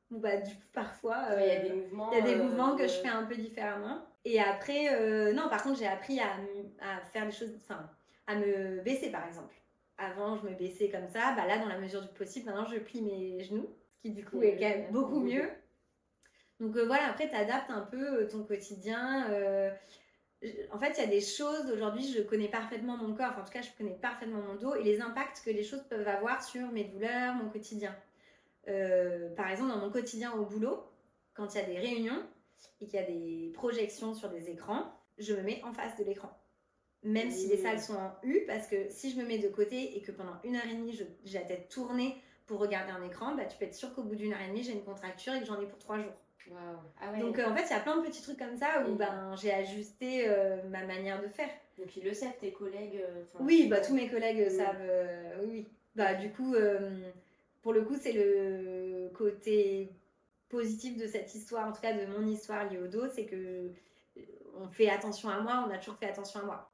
du coup, parfois, il y a des mouvements que je fais un peu différemment. Et après, non, par contre, j'ai appris à faire des choses, à me baisser par exemple. Avant, je me baissais comme ça. Là, dans la mesure du possible, maintenant, je plie mes genoux, ce qui du coup est quand même beaucoup mieux. Donc voilà, après, tu adaptes un peu ton quotidien. En fait, il y a des choses, aujourd'hui, je connais parfaitement mon corps, en tout cas, je connais parfaitement mon dos et les impacts que les choses peuvent avoir sur mes douleurs, mon quotidien. Par exemple, dans mon quotidien au boulot, quand il y a des réunions et qu'il y a des projections sur des écrans, je me mets en face de l'écran. Même si les salles sont en U, parce que si je me mets de côté et que pendant 1h30, j'ai la tête tournée pour regarder un écran, tu peux être sûr qu'au bout d'1h30, j'ai une contracture et que j'en ai pour 3 jours. Wow. Ah ouais. Donc en fait, il y a plein de petits trucs comme ça où j'ai ajusté ma manière de faire. Donc ils le savent, tes collègues? Oui, tous mes collègues savent. Oui. Du coup, pour le coup, c'est le côté positif de cette histoire, en tout cas de mon histoire liée au dos, c'est que on fait attention à moi, on a toujours fait attention à moi.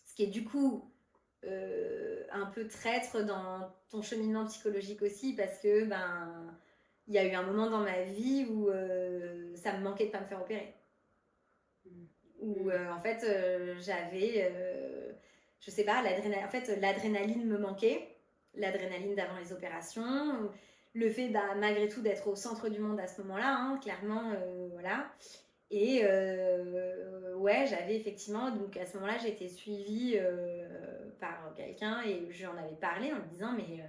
Ce qui est du coup un peu traître dans ton cheminement psychologique aussi, parce que il y a eu un moment dans ma vie où ça me manquait de pas me faire opérer. Où en fait j'avais je sais pas, l'adrénaline me manquait, l'adrénaline d'avant les opérations, le fait malgré tout d'être au centre du monde à ce moment-là, clairement, voilà. Et ouais, j'avais effectivement, donc à ce moment-là, j'ai été suivie par quelqu'un et j'en avais parlé en me disant, mais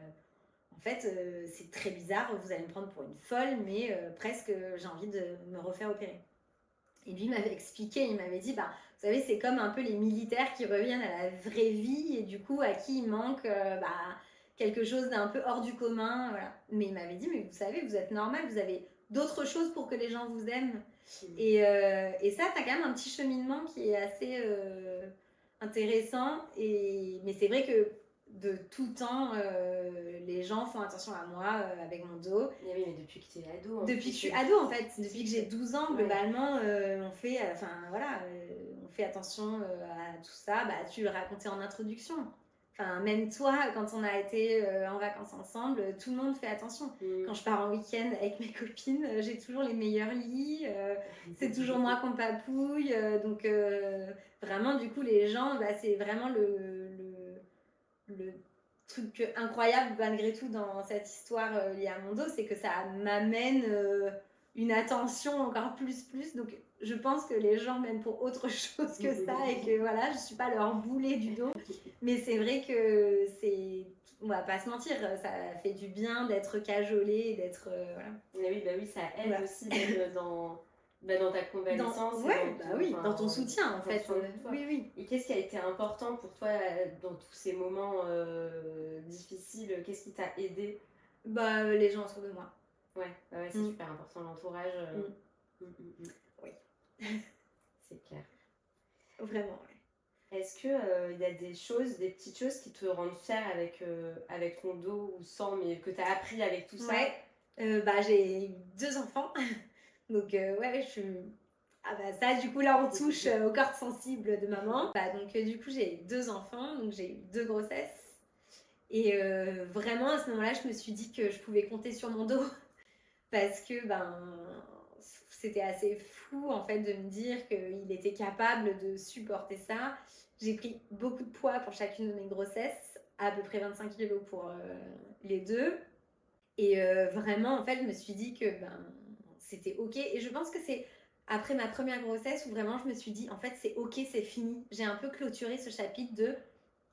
en fait, c'est très bizarre, vous allez me prendre pour une folle, mais presque j'ai envie de me refaire opérer. Et lui m'avait expliqué, il m'avait dit, vous savez, c'est comme un peu les militaires qui reviennent à la vraie vie et du coup, à qui il manque quelque chose d'un peu hors du commun, voilà. Mais il m'avait dit, mais vous savez, vous êtes normal, vous avez d'autres choses pour que les gens vous aiment. Et ça, t'as quand même un petit cheminement qui est assez intéressant. Mais c'est vrai que de tout temps, les gens font attention à moi avec mon dos. Et oui, mais depuis que tu es ado. Depuis que je suis ado, en fait. Depuis que j'ai 12 ans, globalement, on fait attention à tout ça. Tu le racontais en introduction. Même toi, quand on a été en vacances ensemble, tout le monde fait attention. Quand je pars en week-end avec mes copines, j'ai toujours les meilleurs lits. C'est toujours moi qu'on papouille. Donc, vraiment, du coup, les gens, c'est vraiment le truc incroyable, malgré tout, dans cette histoire liée à mon dos, c'est que ça m'amène une attention encore plus. Donc, je pense que les gens m'aiment pour autre chose que ça et que voilà, je suis pas leur boulet du dos. Mais c'est vrai que on va pas se mentir, ça fait du bien d'être cajolé, d'être voilà. Oui, ça aide aussi dans Dans ta convalescence. Dans ton soutien en fait. Oui. Et qu'est-ce qui a été important pour toi dans tous ces moments difficiles? Qu'est-ce qui t'a aidé? Les gens autour de moi. Ouais, c'est super important, l'entourage. Oui. C'est clair. Vraiment, ouais. Est-ce qu'il y a des petites choses qui te rendent fière avec ton dos ou sans, mais que tu as appris avec tout ça? J'ai 2 enfants. Donc, je suis... ça, du coup, là, on touche au corps sensible de maman. Du coup, j'ai 2 enfants, donc j'ai eu 2 grossesses. Et vraiment, à ce moment-là, je me suis dit que je pouvais compter sur mon dos. Parce que, c'était assez fou, en fait, de me dire qu'il était capable de supporter ça. J'ai pris beaucoup de poids pour chacune de mes grossesses, à peu près 25 kilos pour les 2. Et vraiment, en fait, je me suis dit que c'était OK. Et je pense que c'est après ma première grossesse où vraiment je me suis dit, en fait, c'est OK, c'est fini. J'ai un peu clôturé ce chapitre de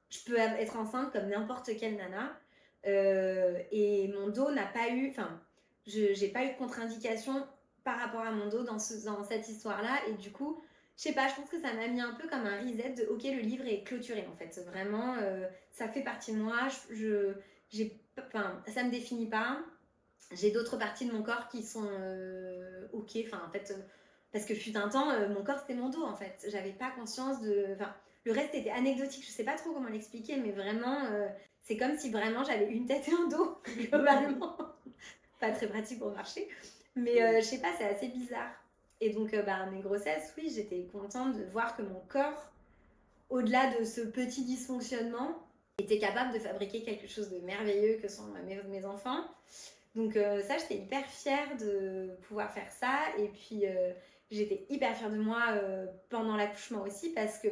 je peux être enceinte comme n'importe quelle nana. Et mon dos n'a pas eu... Enfin, j'ai pas eu de contre-indication par rapport à mon dos dans cette histoire-là. Et du coup, je sais pas, je pense que ça m'a mis un peu comme un reset de OK, le livre est clôturé en fait. Vraiment, ça fait partie de moi. Ça me définit pas. J'ai d'autres parties de mon corps qui sont OK. Parce que fut un temps, mon corps c'était mon dos en fait. J'avais pas conscience de. Le reste était anecdotique. Je sais pas trop comment l'expliquer, mais vraiment, c'est comme si vraiment j'avais une tête et un dos globalement. Pas très pratique pour marcher, mais je sais pas, c'est assez bizarre. Et donc, mes grossesses, oui, j'étais contente de voir que mon corps, au-delà de ce petit dysfonctionnement, était capable de fabriquer quelque chose de merveilleux que sont mes enfants. Donc ça, j'étais hyper fière de pouvoir faire ça. Et puis, j'étais hyper fière de moi pendant l'accouchement aussi parce que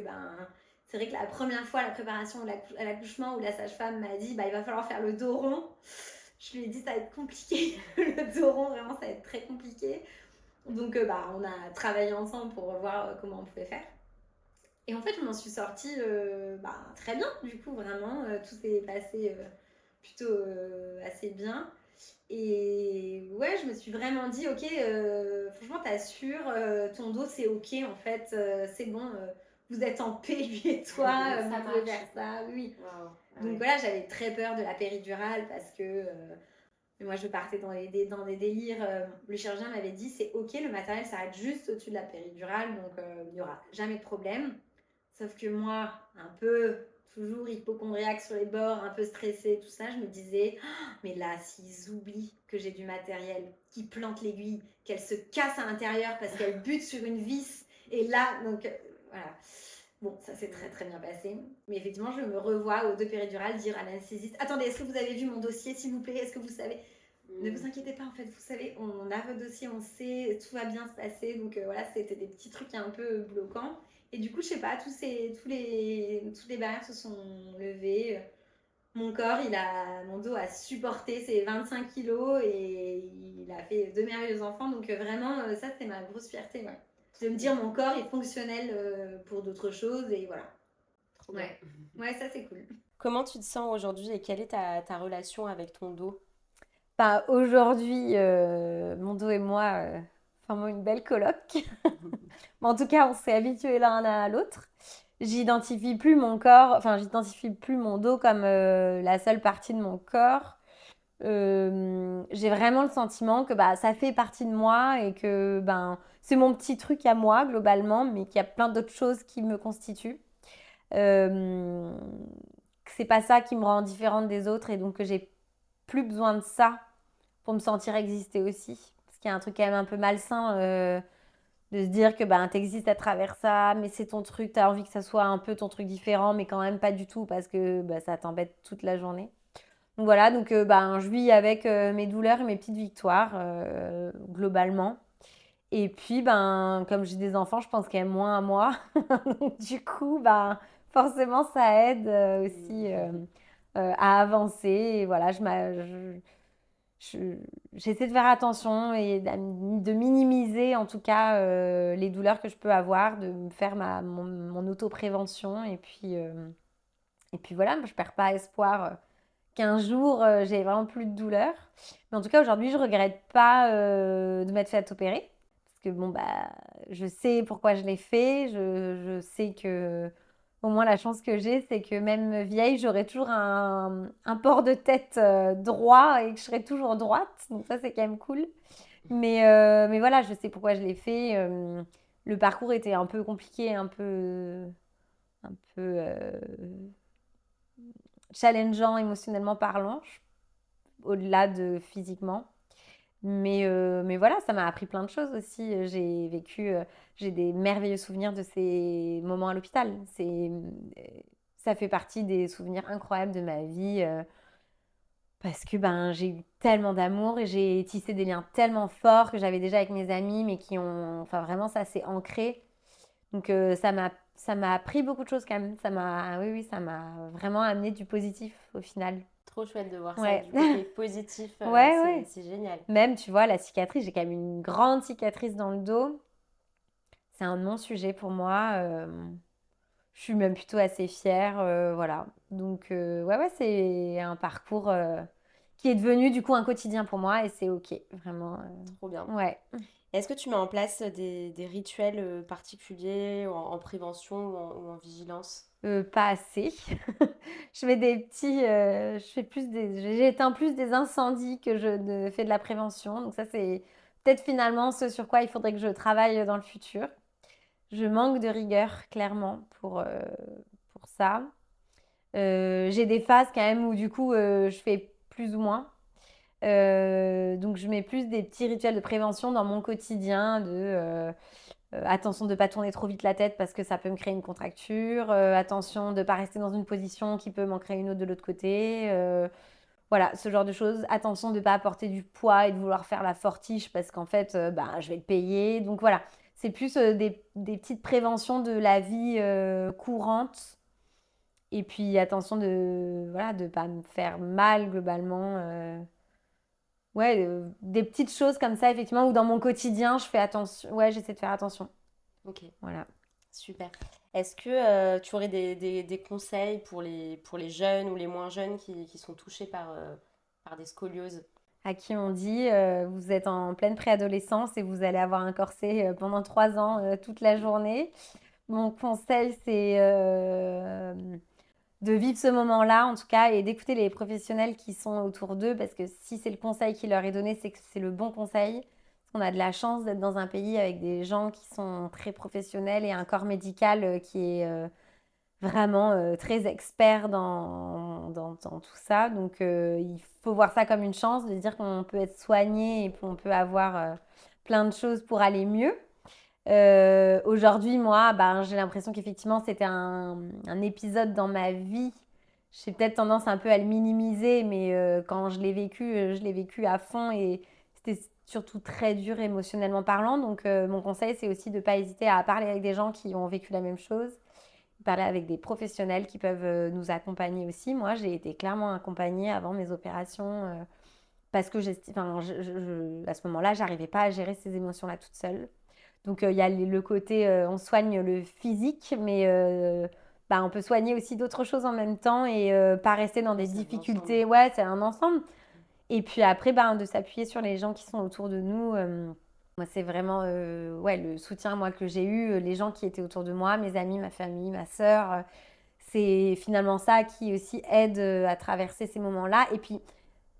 c'est vrai que la première fois, la préparation à l'accouchement où la sage-femme m'a dit il va falloir faire le dos rond. Je lui ai dit ça va être compliqué. Le dos rond, vraiment, ça va être très compliqué. Donc, on a travaillé ensemble pour voir comment on pouvait faire. Et en fait, je m'en suis sortie très bien, du coup, vraiment. Tout s'est passé plutôt assez bien. Et ouais, je me suis vraiment dit, ok, franchement, t'assures, ton dos, c'est ok, en fait, c'est bon, vous êtes en paix, lui et toi, vous pouvez faire ça, oui. Wow. Donc voilà, j'avais très peur de la péridurale parce que moi, je partais dans des délires. Le chirurgien m'avait dit, c'est ok, le matériel s'arrête juste au-dessus de la péridurale, donc il n'y aura jamais de problème. Sauf que moi, un peu toujours hypochondriaque sur les bords, un peu stressée, tout ça, je me disais, mais là, s'ils oublient que j'ai du matériel, qu'ils plantent l'aiguille, qu'elle se casse à l'intérieur parce qu'elle bute sur une vis, et là, donc voilà. Bon, ça s'est très très bien passé. Mais effectivement, je me revois aux 2 péridurales dire à l'anesthésiste, attendez, est-ce que vous avez vu mon dossier, s'il vous plaît? Est-ce que vous savez? Ne vous inquiétez pas, en fait, vous savez, on a votre dossier, on sait, tout va bien se passer. Donc voilà, c'était des petits trucs un peu bloquants. Et du coup, je sais pas, toutes les barrières se sont levées. Mon dos a supporté ses 25 kilos et il a fait 2 merveilleux enfants. Donc vraiment, ça, c'est ma grosse fierté, ouais. De me dire mon corps est fonctionnel pour d'autres choses et voilà. Ouais, ça, c'est cool. Comment tu te sens aujourd'hui et quelle est ta relation avec ton dos? Aujourd'hui, mon dos et moi formons une belle coloc. Mais en tout cas, on s'est habitués l'un à l'autre. J'identifie plus mon dos comme la seule partie de mon corps. J'ai vraiment le sentiment que ça fait partie de moi et que c'est mon petit truc à moi globalement, mais qu'il y a plein d'autres choses qui me constituent. Que c'est pas ça qui me rend différente des autres et donc que j'ai plus besoin de ça pour me sentir exister aussi. Parce qu'il y a un truc quand même un peu malsain de se dire que t'existes à travers ça, mais c'est ton truc, t'as envie que ça soit un peu ton truc différent, mais quand même pas du tout parce que ça t'embête toute la journée. Donc voilà, je vis avec mes douleurs et mes petites victoires globalement. Et puis comme j'ai des enfants, je pense quand même moins à moi. Donc du coup, forcément ça aide aussi à avancer. Et voilà, j'essaie de faire attention et de minimiser en tout cas les douleurs que je peux avoir, de me faire mon autoprévention et puis voilà, je perds pas espoir qu'un jour j'ai vraiment plus de douleur. Mais en tout cas aujourd'hui je regrette pas de m'être fait opérer. parce que bon, bah, je sais pourquoi je l'ai fait. Je sais que, au moins, la chance que j'ai, c'est que même vieille, j'aurai toujours un port de tête droit et que je serai toujours droite. Donc ça, c'est quand même cool. Mais voilà, je sais pourquoi je l'ai fait. Le parcours était un peu compliqué, un peu challengeant émotionnellement parlant, au-delà de physiquement. Mais voilà, ça m'a appris plein de choses aussi. J'ai des merveilleux souvenirs de ces moments à l'hôpital. Ça fait partie des souvenirs incroyables de ma vie parce que ben, j'ai eu tellement d'amour et j'ai tissé des liens tellement forts que j'avais déjà avec mes amis, mais qui ont, enfin vraiment, ça s'est ancré. Donc ça m'a appris beaucoup de choses quand même. Oui, ça m'a vraiment amené du positif au final. Trop chouette de voir ça, Ouais. du côté positif, Ouais, c'est ouais. c'est génial. Même, tu vois, la cicatrice, j'ai quand même une grande cicatrice dans le dos. C'est un non-sujet pour moi. Je suis même plutôt assez fière, voilà. Donc, ouais, ouais, c'est un parcours qui est devenu du coup un quotidien pour moi et c'est OK, vraiment. Trop bien. Ouais. Est-ce que tu mets en place des rituels particuliers en prévention ou en vigilance? Pas assez. Je fais des petits, j'éteins plus des incendies que je ne fais de la prévention. Donc ça, c'est peut-être finalement ce sur quoi il faudrait que je travaille dans le futur. Je manque de rigueur, clairement, pour ça. J'ai des phases quand même où du coup, je fais plus ou moins. Donc je mets plus des petits rituels de prévention dans mon quotidien attention de ne pas tourner trop vite la tête parce que ça peut me créer une contracture. Attention de ne pas rester dans une position qui peut m'en créer une autre de l'autre côté. Voilà, ce genre de choses. Attention de ne pas apporter du poids et de vouloir faire la fortiche parce qu'en fait, bah, je vais le payer. Donc voilà, c'est plus des petites préventions de la vie courante. Et puis attention de voilà, de pas me faire mal globalement. Ouais, des petites choses comme ça, effectivement, où dans mon quotidien, je fais attention. Ouais, j'essaie de faire attention. Ok, Voilà. super. Est-ce que tu aurais des conseils pour les jeunes ou les moins jeunes qui sont touchés par des scolioses? À qui on dit, vous êtes en pleine préadolescence et vous allez avoir un corset pendant 3 ans, toute la journée. Mon conseil, c'est de vivre ce moment-là, en tout cas, et d'écouter les professionnels qui sont autour d'eux, parce que si c'est le conseil qui leur est donné, c'est que c'est le bon conseil. Parce qu'on a de la chance d'être dans un pays avec des gens qui sont très professionnels et un corps médical qui est vraiment très expert dans tout ça. Donc, il faut voir ça comme une chance, de dire qu'on peut être soigné et qu'on peut avoir plein de choses pour aller mieux. Aujourd'hui, moi, ben, j'ai l'impression qu'effectivement, c'était un épisode dans ma vie. J'ai peut-être tendance un peu à le minimiser, mais quand je l'ai vécu à fond et c'était surtout très dur émotionnellement parlant. Donc, mon conseil, c'est aussi de ne pas hésiter à parler avec des gens qui ont vécu la même chose, parler avec des professionnels qui peuvent nous accompagner aussi. Moi, j'ai été clairement accompagnée avant mes opérations parce que à ce moment-là, j'arrivais pas à gérer ces émotions-là toute seule. Donc, il y a le côté, on soigne le physique, mais bah, on peut soigner aussi d'autres choses en même temps et pas rester dans Ouais, des c'est un difficultés. ensemble. Ouais, c'est un ensemble. Et puis après, ben, de s'appuyer sur les gens qui sont autour de nous. Moi, c'est vraiment ouais, le soutien moi, que j'ai eu, les gens qui étaient autour de moi, mes amis, ma famille, ma sœur. C'est finalement ça qui aussi aide à traverser ces moments-là. Et puis,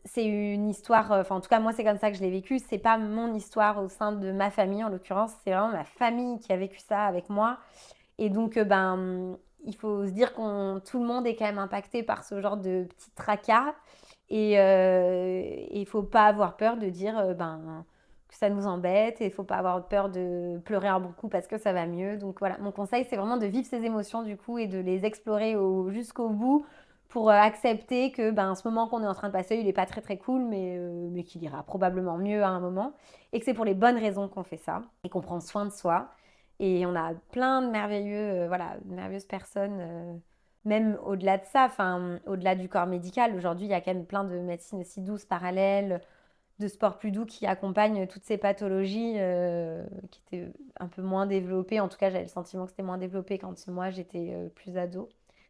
c'est une histoire, enfin en tout cas moi c'est comme ça que je l'ai vécu, c'est pas mon histoire au sein de ma famille en l'occurrence, c'est vraiment ma famille qui a vécu ça avec moi. Et donc ben il faut se dire qu'on tout le monde est quand même impacté par ce genre de petits tracas et il faut pas avoir peur de dire ben que ça nous embête et il faut pas avoir peur de pleurer un bon coup parce que ça va mieux. Donc voilà, mon conseil c'est vraiment de vivre ces émotions du coup et de les explorer jusqu'au bout pour accepter que ben, ce moment qu'on est en train de passer, il n'est pas très très cool, mais qu'il ira probablement mieux à un moment. Et que c'est pour les bonnes raisons qu'on fait ça et qu'on prend soin de soi. Et on a plein de de merveilleuses personnes, même au-delà de ça, enfin, au-delà du corps médical. Aujourd'hui, il y a quand même plein de médecines aussi douces, parallèles, de sports plus doux qui accompagnent toutes ces pathologies qui étaient un peu moins développées. En tout cas, j'avais le sentiment que c'était moins développé quand moi j'étais plus ado,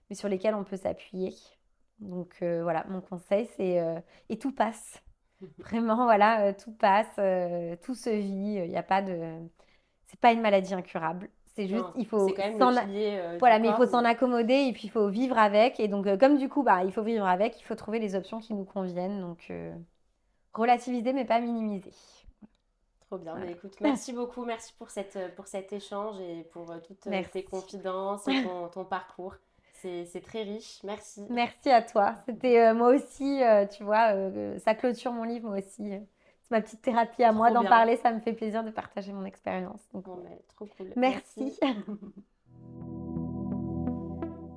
mais sur lesquels on peut s'appuyer. Donc voilà, mon conseil c'est et tout passe. Vraiment, voilà, tout passe, tout se vit. Il y a pas de... C'est pas une maladie incurable. C'est juste, Non, il faut c'est quand même s'en... le pilier Voilà, du mais il faut corps. s'en accommoder et puis il faut vivre avec. Et donc, comme du coup, il faut vivre avec, il faut trouver les options qui nous conviennent. Donc, relativiser, mais pas minimiser. Trop bien. Voilà. Mais écoute, merci beaucoup. Merci pour cet échange et pour toutes tes Merci. confidences et ton parcours. C'est très riche. Merci. Merci à toi. C'était moi aussi, tu vois, ça clôture mon livre, moi aussi. C'est ma petite thérapie à moi Trop d'en bien. parler. Ça me fait plaisir de partager mon expérience. Donc, Bon, mais trop cool. merci.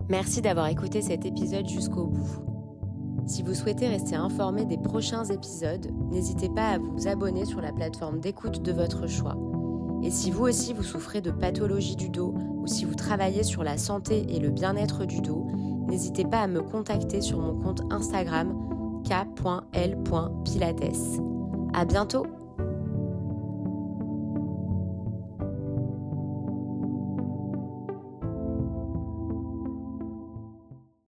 Merci d'avoir écouté cet épisode jusqu'au bout. Si vous souhaitez rester informé des prochains épisodes, n'hésitez pas à vous abonner sur la plateforme d'écoute de votre choix. Et si vous aussi vous souffrez de pathologie du dos ou si vous travaillez sur la santé et le bien-être du dos, n'hésitez pas à me contacter sur mon compte Instagram k.l.pilates. À bientôt!